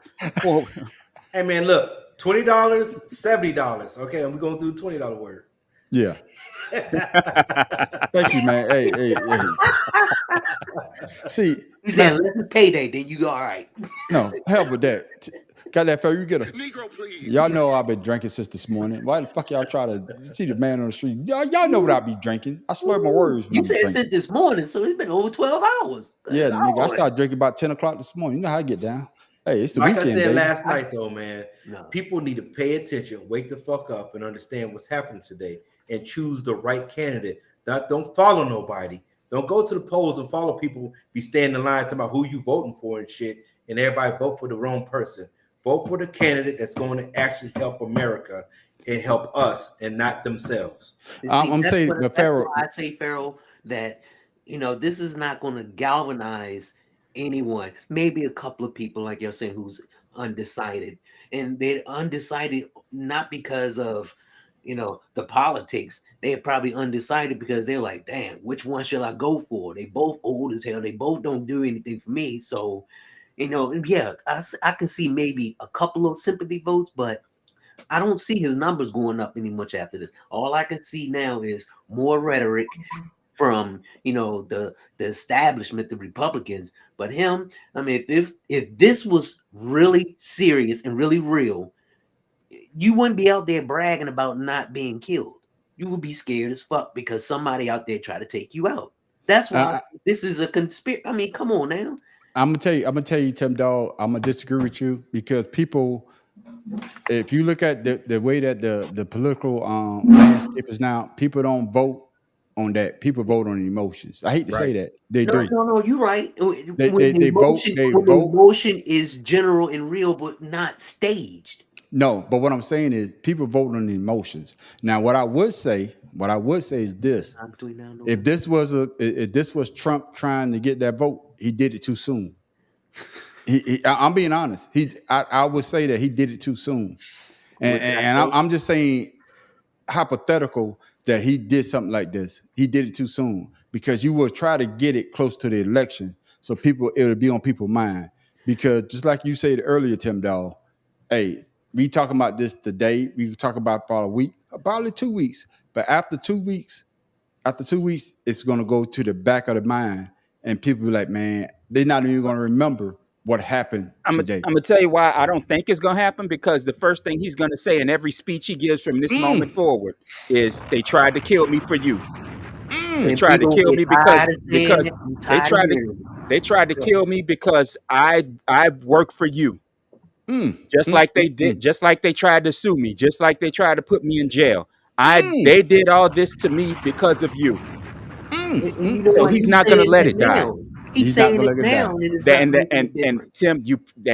Speaker 4: hey, man, look, $20, $70. Okay, and we're gonna do $20 word.
Speaker 1: Yeah. Thank you, man. Hey. See,
Speaker 3: he said, "Let the payday, then you all right."
Speaker 1: No, hell with that. Got that fair? You get a Negro, please. Y'all know I've been drinking since this morning. Why the fuck y'all try to see the man on the street? Y'all know what I be drinking. I slur my words.
Speaker 3: You said since this morning, so it's been over 12 hours.
Speaker 1: Yeah, nigga. I started drinking about 10 o'clock this morning. You know how I get down. Hey, it's the
Speaker 4: like
Speaker 1: weekend.
Speaker 4: I said
Speaker 1: baby.
Speaker 4: last night, though, man. No. People need to pay attention, wake the fuck up, and understand what's happening today, and choose the right candidate. Don't follow nobody. Don't go to the polls and follow people. Be standing in line talking about who you voting for and shit, and everybody vote for the wrong person. Vote for the candidate that's going to actually help America and help us, and not themselves.
Speaker 1: I'm saying the Pharaoh.
Speaker 3: I say, Pharaoh, that this is not going to galvanize anyone. Maybe a couple of people, like you're saying, who's undecided, and they're undecided not because of the politics. They're probably undecided because they're like, damn, which one shall I go for? They both old as hell. They both don't do anything for me. So, yeah, I can see maybe a couple of sympathy votes, but I don't see his numbers going up any much after this. All I can see now is more rhetoric from the establishment, the Republicans. But him, I mean, if this was really serious and really real, you wouldn't be out there bragging about not being killed. You would be scared as fuck because somebody out there try to take you out. That's why this is a conspiracy. I mean, come on now.
Speaker 1: I'm gonna tell you, Tim Dog, I'm gonna disagree with you because people, if you look at the way that the political landscape is now, people don't vote on that. People vote on emotions. I hate to say that. They do.
Speaker 3: No, you're right.
Speaker 1: They vote.
Speaker 3: Emotion is general and real, but not staged.
Speaker 1: No, but what I'm saying is people vote on the emotions. Now, what I would say is this: if this was Trump trying to get that vote, he did it too soon. I'm being honest. I would say that he did it too soon, and I'm just saying hypothetical that he did something like this. He did it too soon because you will try to get it close to the election, so it'll be on people's mind. Because just like you said earlier, Tim Dawg, hey. We talking about this today. We talk about about a week, probably 2 weeks. But after 2 weeks, it's gonna go to the back of the mind, and people be like, man, they're not even gonna remember what happened today.
Speaker 2: I'm gonna tell you why I don't think it's gonna happen, because the first thing he's gonna say in every speech he gives from this moment forward is, "They tried to kill me for you. They tried to kill me because they tried to kill me because I work for you." Just like they did, just like they tried to sue me, just like they tried to put me in jail. They did all this to me because of you. So he's not going to let it die.
Speaker 3: He's saying it now.
Speaker 2: And Tim,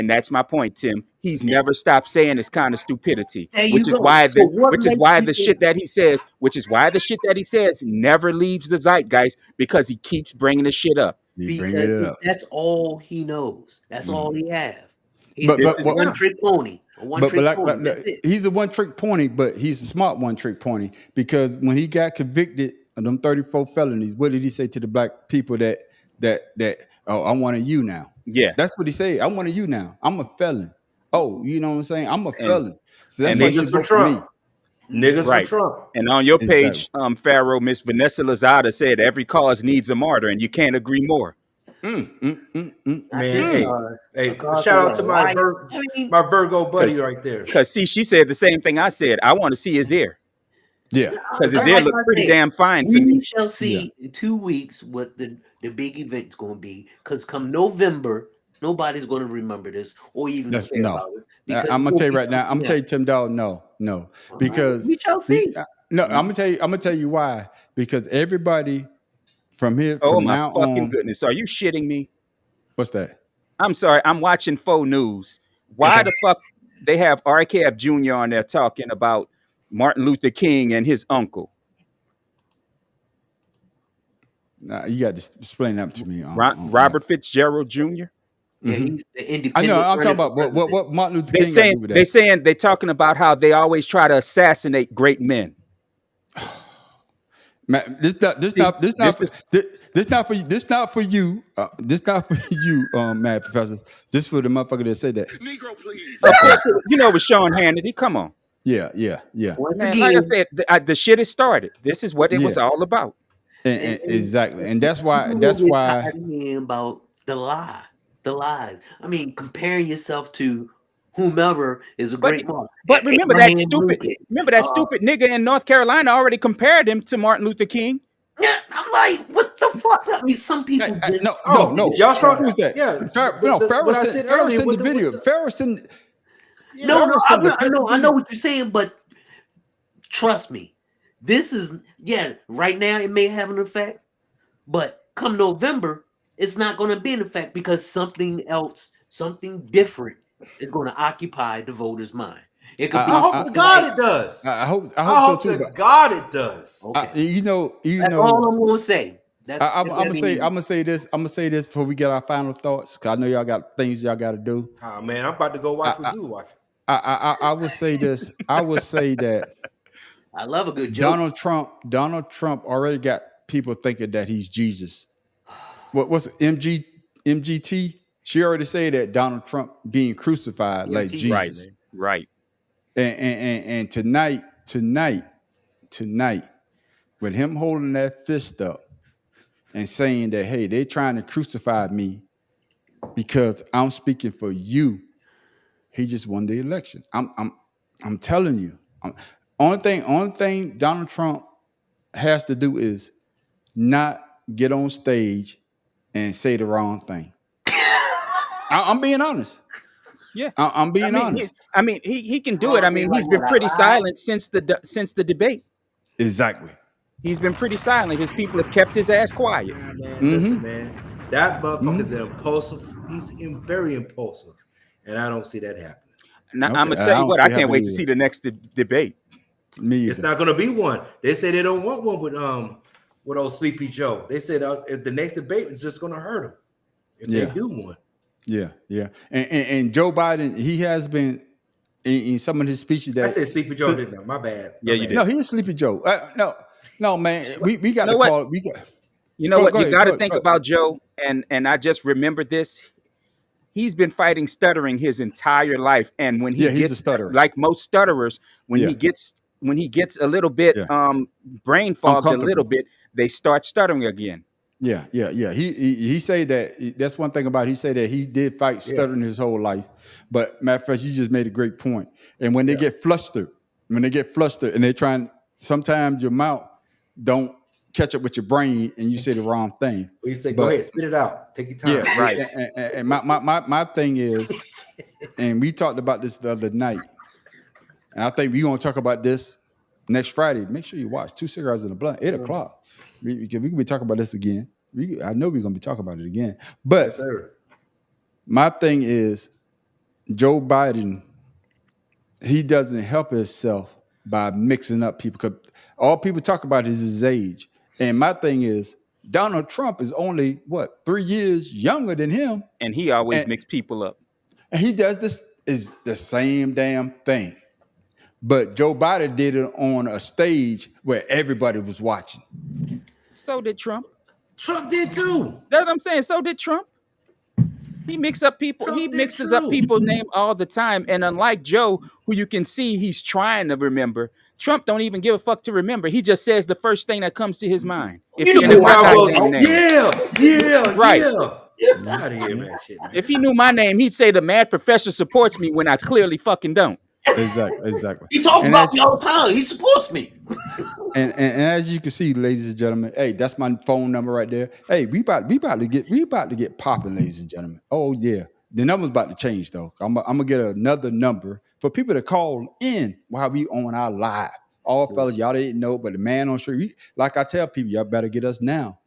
Speaker 2: that's my point, Tim. He's never stopped saying this kind of stupidity, which is why the shit that he says never leaves the zeitgeist, because he keeps bringing the shit up.
Speaker 1: You bringing it up.
Speaker 3: That's all he knows. That's all he have. He's
Speaker 1: But-
Speaker 3: just
Speaker 1: but-
Speaker 3: a
Speaker 1: but-
Speaker 3: one-trick pony. A one-trick pony. That's it.
Speaker 1: he's a one-trick pony, but he's a smart one-trick pony because when he got convicted of them 34 felonies, what did he say to the black people that oh, I want you now?
Speaker 2: Yeah.
Speaker 1: That's what he said. I want you now. I'm a felon. Oh, you know what I'm saying? I'm a felon. So that's
Speaker 2: and
Speaker 1: why
Speaker 4: niggas
Speaker 1: you
Speaker 4: for
Speaker 1: vote for me.
Speaker 4: Trump. Niggas
Speaker 2: Right.
Speaker 4: for Trump.
Speaker 2: And on your page,
Speaker 1: Exactly.
Speaker 2: Pharaoh, Miss Vanessa Lazada said every cause needs a martyr, and you can't agree more.
Speaker 4: Man,
Speaker 3: I
Speaker 4: hey,
Speaker 3: think,
Speaker 4: hey,
Speaker 3: God
Speaker 4: shout out
Speaker 3: for
Speaker 4: to
Speaker 3: a
Speaker 4: my
Speaker 3: liar. I mean,
Speaker 4: my Virgo buddy
Speaker 2: Because-
Speaker 4: right there.
Speaker 2: Because see, she said the same thing I said. I want to see his ear
Speaker 1: Yeah.
Speaker 2: because his
Speaker 3: like
Speaker 2: ear
Speaker 3: I
Speaker 2: looked pretty
Speaker 3: said,
Speaker 2: damn fine to me.
Speaker 3: we shall see in 2 weeks what the big event's going to be. Because come November, nobody's going to remember this or even
Speaker 1: That's-
Speaker 3: care
Speaker 1: no.
Speaker 3: about it. Because
Speaker 1: I'm gonna tell you right now. I'm
Speaker 3: yeah.
Speaker 1: gonna tell you, Tim Dog, no, because
Speaker 3: we shall see.
Speaker 1: no, I'm gonna tell you why. Because everybody from here
Speaker 2: Oh
Speaker 1: from
Speaker 2: my
Speaker 1: now
Speaker 2: fucking
Speaker 1: on,
Speaker 2: goodness! Are you shitting me?
Speaker 1: what's that?
Speaker 2: I'm sorry. I'm watching Faux News. Why the fuck they have RKF Jr. on there talking about Martin Luther King and his uncle
Speaker 1: Nah, you got to explain that to me.
Speaker 2: Robert Fitzgerald Jr.?
Speaker 3: Yeah,
Speaker 1: Mhm.
Speaker 3: he's the independent.
Speaker 1: I know. I'm talking
Speaker 3: running
Speaker 1: about
Speaker 3: for
Speaker 1: what
Speaker 3: president.
Speaker 1: Martin Luther
Speaker 2: They
Speaker 1: King got to
Speaker 2: saying
Speaker 1: do with that.
Speaker 2: they talking about how they always try to assassinate great men.
Speaker 1: Man, this not for you. This not for you. This not for you, Mad Professor. This for the motherfucker that said that.
Speaker 2: Of course, you know, with Sean Hannity. Come on,
Speaker 1: Yeah.
Speaker 3: Once
Speaker 2: man.
Speaker 3: again,
Speaker 2: Like I said, the shit is started. This is what it was
Speaker 1: Yeah.
Speaker 2: all about.
Speaker 1: And exactly, and that's why.
Speaker 3: people
Speaker 1: That's
Speaker 3: get
Speaker 1: why.
Speaker 3: tired of hearing about the lies. I mean, comparing yourself to whomever is a great one.
Speaker 2: But remember that
Speaker 3: Abraham
Speaker 2: stupid.
Speaker 3: Lincoln.
Speaker 2: Remember that stupid nigga in North Carolina already compared him to Martin Luther King.
Speaker 3: Yeah, I'm like, what the fuck? I mean, some people just
Speaker 1: No.
Speaker 4: Y'all saw
Speaker 1: Who's that?
Speaker 4: Yeah,
Speaker 1: Pharaoh
Speaker 4: what I
Speaker 1: sent
Speaker 4: said earlier
Speaker 1: the
Speaker 4: with the-
Speaker 1: video.
Speaker 4: with the-
Speaker 1: Pharaoh sent.
Speaker 3: No,
Speaker 1: Pharaoh sent the
Speaker 3: I know what you're saying, but trust me, this is right now it may have an effect, but come November, it's not going to be an effect because something else, something different is going to occupy the voters' mind. It could be.
Speaker 4: I hope to God it does.
Speaker 1: I hope
Speaker 4: I
Speaker 1: so too.
Speaker 4: to
Speaker 1: But
Speaker 4: God it does.
Speaker 3: Okay.
Speaker 1: you know.
Speaker 3: That's all I'm going to say.
Speaker 1: I'm gonna say this. I'm gonna say this before we get our final thoughts, because I know y'all got things y'all got to do.
Speaker 4: Oh man, I'm about to go watch what you watch.
Speaker 1: I will say this. I will say that
Speaker 3: I love a good joke.
Speaker 1: Donald Trump already got people thinking that he's Jesus. What's MGT? She already said that Donald Trump being crucified like
Speaker 4: MGT.
Speaker 1: Jesus.
Speaker 2: Right.
Speaker 1: And tonight, with him holding that fist up and saying that, hey, they're trying to crucify me because I'm speaking for you. He just won the election. I'm telling you. Only thing Donald Trump has to do is not get on stage and say the wrong thing. I'm being honest.
Speaker 2: Yeah.
Speaker 1: I'm being honest.
Speaker 2: He can do it. I mean, he's been pretty silent since the debate.
Speaker 1: Exactly.
Speaker 2: He's been pretty silent. His people have kept his ass quiet.
Speaker 4: Yeah, man, listen, man. That motherfucker's impulsive. He's very impulsive, and I don't see that happening.
Speaker 2: Now,
Speaker 1: Okay,
Speaker 2: I'm gonna
Speaker 1: I
Speaker 2: tell you
Speaker 1: don't
Speaker 2: what.
Speaker 1: see
Speaker 2: I
Speaker 1: it
Speaker 2: can't wait to
Speaker 1: happening
Speaker 2: see the next debate.
Speaker 1: Me
Speaker 4: It's
Speaker 1: either.
Speaker 4: not going to be one. They say they don't want one with old Sleepy Joe. They said if the next debate is just going to hurt him if
Speaker 1: Yeah.
Speaker 4: they do one.
Speaker 1: Yeah. And Joe Biden, he has been in some of his speeches that
Speaker 4: I said Sleepy Joe, didn't I? My bad.
Speaker 2: Yeah,
Speaker 4: My
Speaker 2: you
Speaker 4: bad.
Speaker 2: did.
Speaker 1: no, he's Sleepy Joe. No, man. We got
Speaker 2: You know
Speaker 1: to
Speaker 2: what?
Speaker 1: call. We got.
Speaker 2: You know
Speaker 1: Go-
Speaker 2: what?
Speaker 1: go
Speaker 2: You
Speaker 1: ahead,
Speaker 2: got to
Speaker 1: go-
Speaker 2: think
Speaker 1: go-
Speaker 2: about Joe, and I just remembered this. He's been fighting stuttering his entire life, and when he
Speaker 1: Yeah, he's
Speaker 2: gets
Speaker 1: a stutterer.
Speaker 2: like most stutterers, when
Speaker 1: Yeah.
Speaker 2: he gets a little bit
Speaker 1: Yeah.
Speaker 2: brain fogged a
Speaker 1: Uncomfortable.
Speaker 2: little bit, they start stuttering again.
Speaker 1: Yeah. He say that. That's one thing about it. He said that he did fight stuttering his whole life. But matter of fact, you just made a great point. And when they get flustered, and they're trying, sometimes your mouth don't catch up with your brain, and you say the wrong thing.
Speaker 4: You say,
Speaker 1: But-
Speaker 4: go ahead, spit it out. Take your time.
Speaker 1: Yeah,
Speaker 2: Right.
Speaker 1: And my thing is, and we talked about this the other night, and I think we're gonna talk about this next Friday. Make sure you watch 2 Cigars in a Blunt, 8:00. We can be talking about this again. I know we're gonna be talking about it again. But
Speaker 4: Yes, sir.
Speaker 1: my thing is, Joe Biden, he doesn't help himself by mixing up people, because all people talk about is his age. And my thing is, Donald Trump is only what 3 years younger than him,
Speaker 2: And he always
Speaker 1: And-
Speaker 2: mix people up.
Speaker 1: and he does this is the same damn thing. But Joe Biden did it on a stage where everybody was watching.
Speaker 2: So did Trump.
Speaker 4: Trump did too.
Speaker 2: That's what I'm saying. So did Trump. He mix up people.
Speaker 4: Trump
Speaker 2: He
Speaker 4: did
Speaker 2: mixes up
Speaker 4: too.
Speaker 2: people's name all the time. And unlike Joe, who you can see he's trying to remember, Trump don't even give a fuck to remember. He just says the first thing that comes to his mind. If
Speaker 3: You
Speaker 2: he
Speaker 3: know
Speaker 2: knew
Speaker 3: who
Speaker 2: my
Speaker 3: I was.
Speaker 2: goddamn name.
Speaker 4: Yeah,
Speaker 2: Right.
Speaker 4: yeah. Get out of here, man. Shit, man.
Speaker 2: If he knew my name, he'd say the mad professor supports me when I clearly fucking don't.
Speaker 1: Exactly.
Speaker 3: He talks
Speaker 1: And
Speaker 3: about
Speaker 1: as-
Speaker 3: me all the time. He supports me.
Speaker 1: And as you can see, ladies and gentlemen, hey, that's my phone number right there. Hey, we about to get popping, ladies and gentlemen. Oh yeah, the number's about to change though. I'm gonna get another number for people to call in while we on our live. All fellas, y'all didn't know, but the man on street, like I tell people, y'all better get us now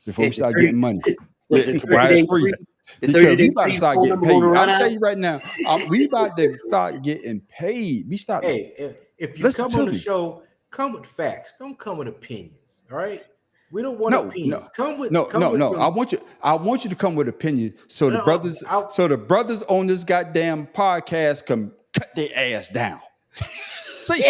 Speaker 1: before we start getting money.
Speaker 3: What,
Speaker 1: Yeah,
Speaker 3: the 30
Speaker 1: why it's
Speaker 3: days
Speaker 1: free.
Speaker 3: free? The
Speaker 1: Because
Speaker 3: 30
Speaker 1: we
Speaker 3: days
Speaker 1: about to
Speaker 3: free
Speaker 1: start
Speaker 3: phone
Speaker 1: getting
Speaker 3: number
Speaker 1: paid.
Speaker 3: gonna run
Speaker 1: I'm tell
Speaker 3: out?
Speaker 1: you right now, we about to start getting paid. We start.
Speaker 4: Hey, if you
Speaker 1: Listen
Speaker 4: come
Speaker 1: to
Speaker 4: on the
Speaker 1: me.
Speaker 4: show, come with facts. Don't come with opinions. All right. We don't want
Speaker 1: No,
Speaker 4: opinions. Come with
Speaker 1: No.
Speaker 4: some-
Speaker 1: I want you to come with opinion so the
Speaker 4: No,
Speaker 1: brothers on this goddamn podcast can cut their ass down. See,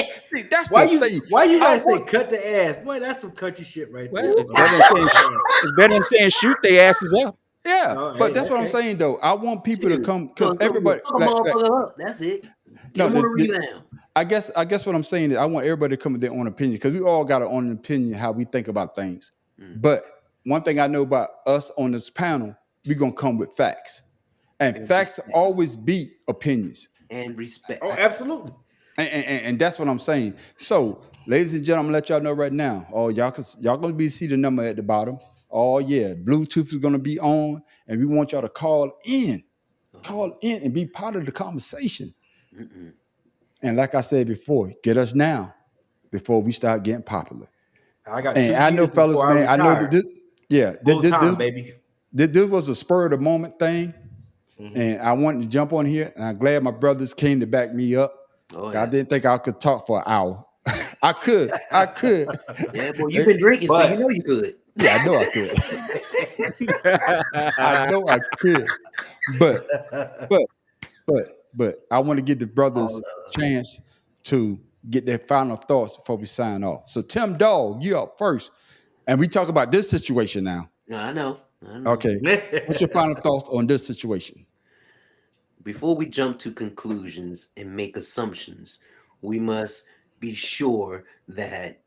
Speaker 1: that's
Speaker 4: Why
Speaker 1: the
Speaker 4: you
Speaker 1: thing.
Speaker 4: why you
Speaker 1: I
Speaker 4: guys say
Speaker 1: want-
Speaker 4: cut the ass? Boy, that's some country shit right
Speaker 2: Well,
Speaker 4: there.
Speaker 2: it's better than saying shoot their asses up.
Speaker 1: Yeah,
Speaker 4: Oh,
Speaker 1: but
Speaker 4: hey,
Speaker 1: that's what I'm
Speaker 4: okay.
Speaker 1: saying though. I want people to come because
Speaker 3: Fuck
Speaker 1: everybody.
Speaker 3: a motherfucker up. That's it.
Speaker 1: No,
Speaker 3: Get him on a
Speaker 1: the-
Speaker 3: rebound.
Speaker 1: I guess what I'm saying is I want everybody to come with their own opinion because we all got our own opinion how we think about things.
Speaker 3: Mm.
Speaker 1: But one thing I know about us on this panel, we're gonna come with facts, and
Speaker 3: And
Speaker 1: facts
Speaker 3: respect.
Speaker 1: always beat opinions.
Speaker 3: And respect.
Speaker 4: Oh, absolutely.
Speaker 1: And that's what I'm saying. So, ladies and gentlemen, I'm gonna let y'all know right now. Oh, y'all gonna be see the number at the bottom. Oh yeah, Bluetooth is gonna be on, and we want y'all to call in and be part of the conversation.
Speaker 3: Mm-mm.
Speaker 1: And like I said before, get us now before we start getting popular.
Speaker 4: I got
Speaker 1: And
Speaker 4: 2
Speaker 1: I know,
Speaker 4: years
Speaker 1: fellas,
Speaker 4: before
Speaker 1: man, I know
Speaker 4: retire.
Speaker 1: that
Speaker 4: Full time,
Speaker 1: this,
Speaker 4: baby.
Speaker 1: this was a spur of the moment thing,
Speaker 4: Mhm.
Speaker 1: and I wanted to jump on here, and I'm glad my brothers came to back me up.
Speaker 3: Oh,
Speaker 1: 'Cause
Speaker 3: yeah.
Speaker 1: I didn't think I could talk for an hour. I could.
Speaker 3: Yeah, boy, you've been drinking, so
Speaker 4: But-
Speaker 3: you know you could.
Speaker 1: Yeah, I know I could. I know I could. But I want to give the brothers a chance to get their final thoughts before we sign off. So Tim Dog, you up first. And we talk about this situation now.
Speaker 3: No, I know. I know.
Speaker 1: Okay. What's your final thoughts on this situation?
Speaker 3: Before we jump to conclusions and make assumptions, we must be sure that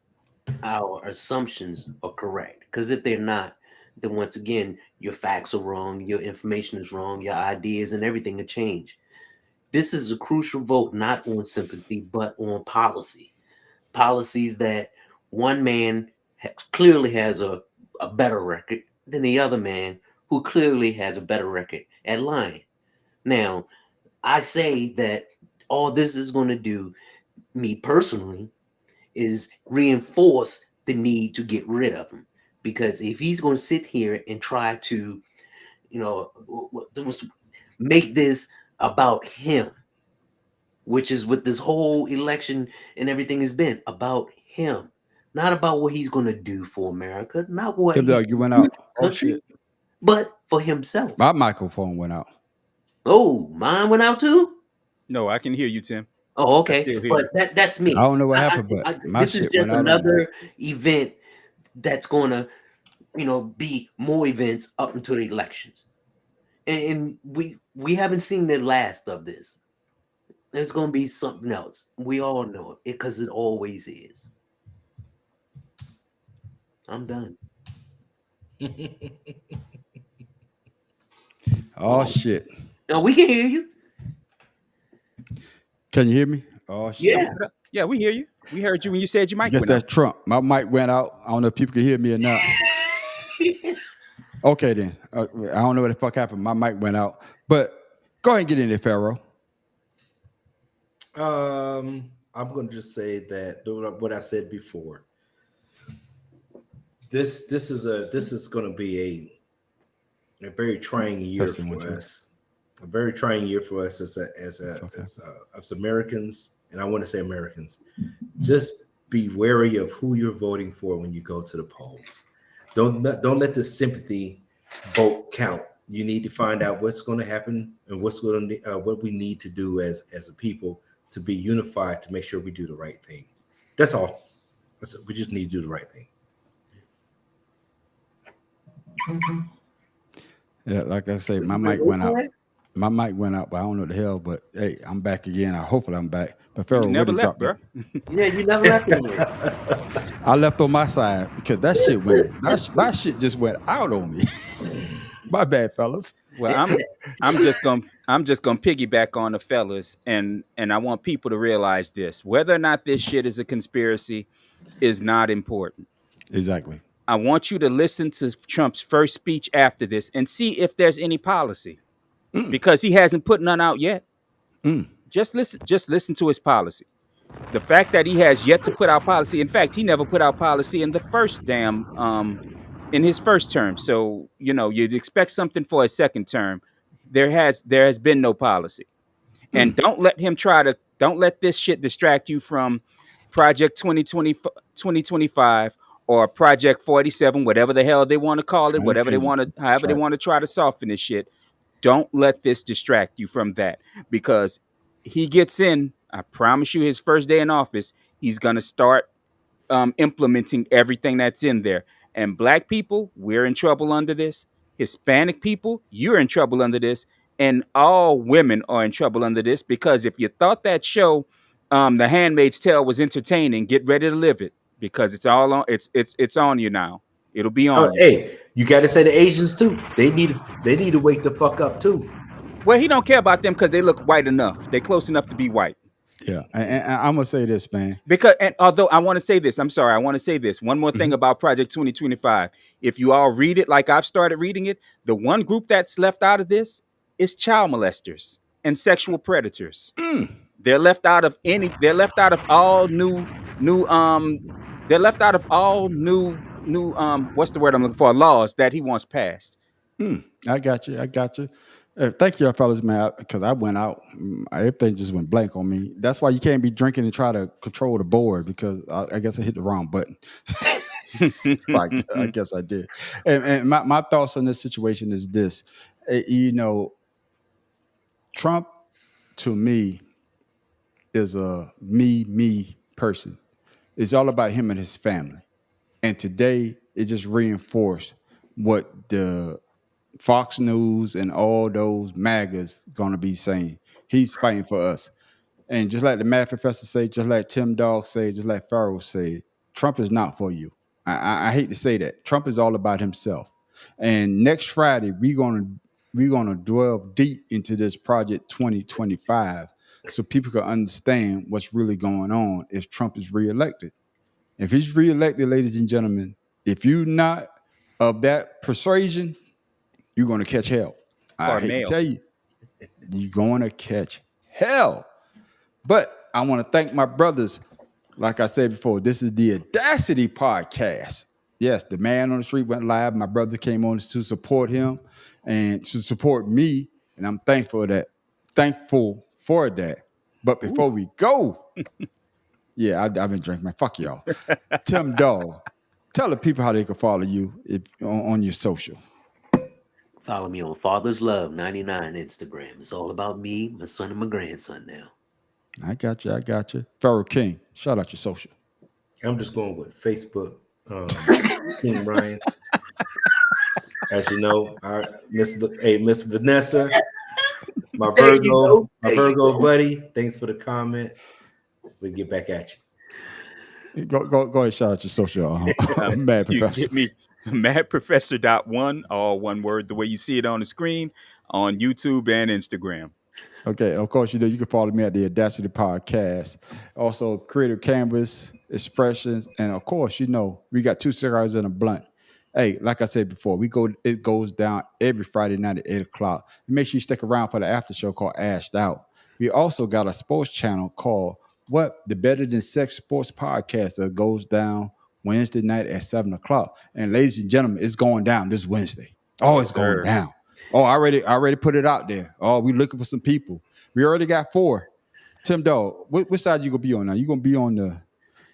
Speaker 3: our assumptions are correct. Because if they're not, then once again, your facts are wrong, your information is wrong, your ideas and everything will change. This is a crucial vote, not on sympathy, but on policy. Policies that one man clearly has a better record than the other man who clearly has a better record at lying. Now, I say that all this is going to do, me personally, is reinforce the need to get rid of him. Because if he's going to sit here and try to, make this about him, which is what this whole election and everything has been about him, not about what he's going to do for America, not what
Speaker 1: Tim
Speaker 3: he's
Speaker 1: Dog, you went
Speaker 3: gonna
Speaker 1: out.
Speaker 3: do for the
Speaker 1: Oh
Speaker 3: country,
Speaker 1: shit.
Speaker 3: but for himself.
Speaker 1: My microphone went out.
Speaker 3: Oh, mine went out too.
Speaker 2: No, I can hear you, Tim.
Speaker 3: Oh, okay.
Speaker 2: still hear
Speaker 3: But that's me.
Speaker 1: I don't know what happened, but my
Speaker 3: this is
Speaker 1: shit
Speaker 3: just
Speaker 1: went out.
Speaker 3: another event that's gonna, be more events up until the elections, and we haven't seen the last of this. There's gonna be something else. We all know it because it always is. I'm done.
Speaker 1: Oh shit.
Speaker 3: No, we can hear you.
Speaker 1: Can you hear me? Oh shit.
Speaker 3: Yeah.
Speaker 2: Yeah, we hear you. We heard you when you said your mic
Speaker 1: Guess
Speaker 2: went
Speaker 1: that's
Speaker 2: out.
Speaker 1: Trump. My mic went out. I don't know if people can hear me or not. Okay, then. I don't know what the fuck happened. My mic went out. But go ahead and get in there, Pharaoh.
Speaker 4: I'm going to just say that what I said before. This is going to be a very trying year
Speaker 1: Testing
Speaker 4: for
Speaker 1: 1 2.
Speaker 4: us. A very trying year for us as Americans, and I want to say Americans. Just be wary of who you're voting for when you go to the polls. Don't let the sympathy vote count. You need to find out what's going to happen and what we need to do as a people to be unified to make sure we do the right thing. That's all. We just need to do the right thing.
Speaker 1: Yeah, like I say, my mic went out. My mic went out, but I don't know the hell. But hey, I'm back again. Hopefully I'm back. But Pharaoh
Speaker 2: never
Speaker 1: really
Speaker 2: left,
Speaker 1: dropped
Speaker 2: bro.
Speaker 3: Yeah, you never left anyway.
Speaker 1: I left on my side because that shit my shit just went out on me. My bad, fellas.
Speaker 2: Well, I'm just gonna piggyback on the fellas, and I want people to realize this: whether or not this shit is a conspiracy is not important.
Speaker 1: Exactly.
Speaker 2: I want you to listen to Trump's first speech after this and see if there's any policy, because he hasn't put none out yet. Just listen to his policy. The fact that he has yet to put out policy. In fact, he never put out policy in the first in his first term. So, you'd expect something for his second term. There has been no policy. And don't let this shit distract you from Project 2025 or Project 47, whatever the hell they want to call it, however they want to try to soften this shit. Don't let this distract you from that, because he gets in, I promise you, his first day in office, he's going to start implementing everything that's in there. And black people, we're in trouble under this. Hispanic people, you're in trouble under this. And all women are in trouble under this, because if you thought that show, The Handmaid's Tale, was entertaining, get ready to live it, because it's all on. It's on you now. It'll be on you.
Speaker 4: Hey, you got to say the Asians too. They need to wake the fuck up too.
Speaker 2: Well, he don't care about them because they look white enough. They're close enough to be white.
Speaker 1: Yeah, and I'm gonna say this, man.
Speaker 2: Because, and although I want to say this, I'm sorry, I want to say this. One more thing about Project 2025. If you all read it like I've started reading it, the one group that's left out of this is child molesters and sexual predators. They're left out of all new what's the word I'm looking for? Laws that he wants passed.
Speaker 1: I got you. Thank you, fellas, man, because I went out. Everything just went blank on me. That's why you can't be drinking and try to control the board, because I guess I hit the wrong button. I guess I did. And my thoughts on this situation is this. Trump, to me, is a me person. It's all about him and his family. And today, it just reinforced what the Fox News and all those MAGAs going to be saying. He's fighting for us. And just like the Mad Professor say, just like Tim Dog say, just like Pharaoh say, Trump is not for you. I hate to say that. Trump is all about himself. And next Friday, we're gonna delve deep into this Project 2025 so people can understand what's really going on if Trump is reelected. If he's reelected, ladies and gentlemen, if you're not of that persuasion, you're going to catch hell. I hate to tell you, you're going to catch hell. But I want to thank my brothers. Like I said before, this is the Audacity Podcast. Yes, the man on the street went live. My brother came on to support him and to support me, and I'm thankful for that. But before we go, I've been drinking, man. Fuck y'all. Tim Dog, tell the people how they can follow you on your social.
Speaker 3: Follow me on Father's Love 99 Instagram. It's all about me, my son, and my grandson now.
Speaker 1: I got you. Pharaoh King, shout out your social.
Speaker 4: I'm just going with Facebook. King Ryan. As you know, Miss Vanessa, my Virgo buddy. Thanks for the comment. We'll get back at you.
Speaker 1: Go ahead, shout out your social. Mad Professor.
Speaker 2: Hit me, madprofessor.1, all one word, the way you see it on the screen, on YouTube and Instagram.
Speaker 1: Okay, of course, you can follow me at the Audacity Podcast. Also, Creative Canvas, Expressions, and of course, we got 2 cigars and a blunt. Hey, like I said before, it goes down every Friday night at 8 o'clock. Make sure you stick around for the after show called Ashed Out. We also got a sports channel called the Better Than Sex Sports Podcast that goes down Wednesday night at 7 o'clock. And ladies and gentlemen, it's going down this Wednesday. Oh, it's going down. Oh, I already put it out there. Oh, we looking for some people. We already got 4. Tim Dog, which side you gonna be on now? You gonna be on the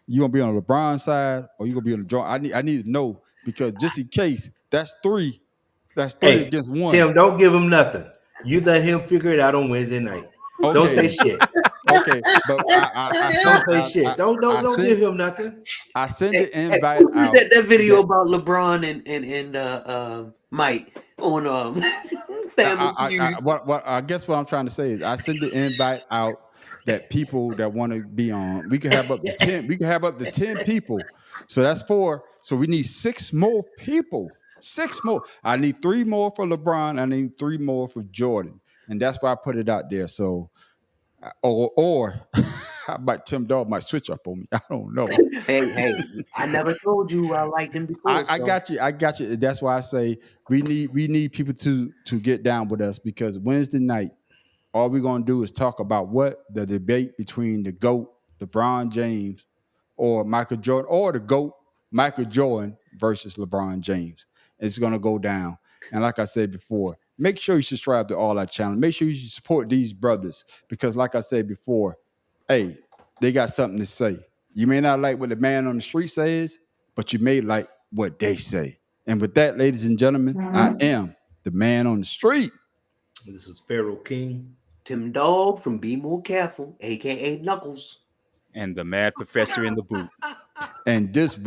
Speaker 1: LeBron side, or you gonna be on the draw? I need to know, because just in case, that's three. That's three
Speaker 4: Hey,
Speaker 1: against one.
Speaker 4: Tim, don't give him nothing. You let him figure it out on Wednesday night. Don't
Speaker 1: Okay.
Speaker 4: say shit.
Speaker 1: Okay, but
Speaker 4: Don't say shit. Don't give him nothing.
Speaker 1: I send the invite out.
Speaker 3: That video about LeBron and Mike on Family Feud.
Speaker 1: I guess what I'm trying to say is I send the invite out that people that want to be on. We can have up to 10. We can have up to 10 people. So that's 4. So we need 6 more people. 6 more. I need 3 more for LeBron. I need 3 more for Jordan, and that's why I put it out there. So, or how about Tim Dog might switch up on me? I don't know.
Speaker 3: Hey, I never told you I liked him before.
Speaker 1: I got you. That's why I say we need people to get down with us, because Wednesday night, all we're gonna do is talk about what the debate between the GOAT, LeBron James, or Michael Jordan, or the GOAT, Michael Jordan versus LeBron James. It's gonna go down. And like I said before, make sure you subscribe to all our channels. Make sure you support these brothers, because like I said before, hey, they got something to say. You may not like what the man on the street says, but you may like what they say. And with that, ladies and gentlemen, I am the man on the street.
Speaker 4: This is Pharaoh King.
Speaker 3: Tim Dog from Be More Careful, aka Knuckles.
Speaker 2: And the Mad Professor in the booth.
Speaker 1: And this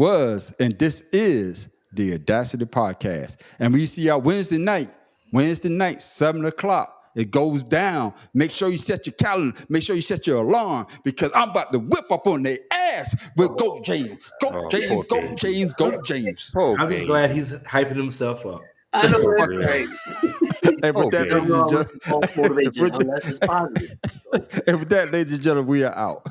Speaker 1: is the Audacity Podcast. And we see y'all Wednesday night, 7:00. It goes down. Make sure you set your calendar. Make sure you set your alarm, because I'm about to whip up on their ass with Go James. Go James, go James, go James.
Speaker 4: I'm just glad he's hyping himself up.
Speaker 3: I know that's right.
Speaker 1: And with that, ladies and gentlemen,
Speaker 3: Unless it's positive.
Speaker 1: and with that, ladies and gentlemen, we are out.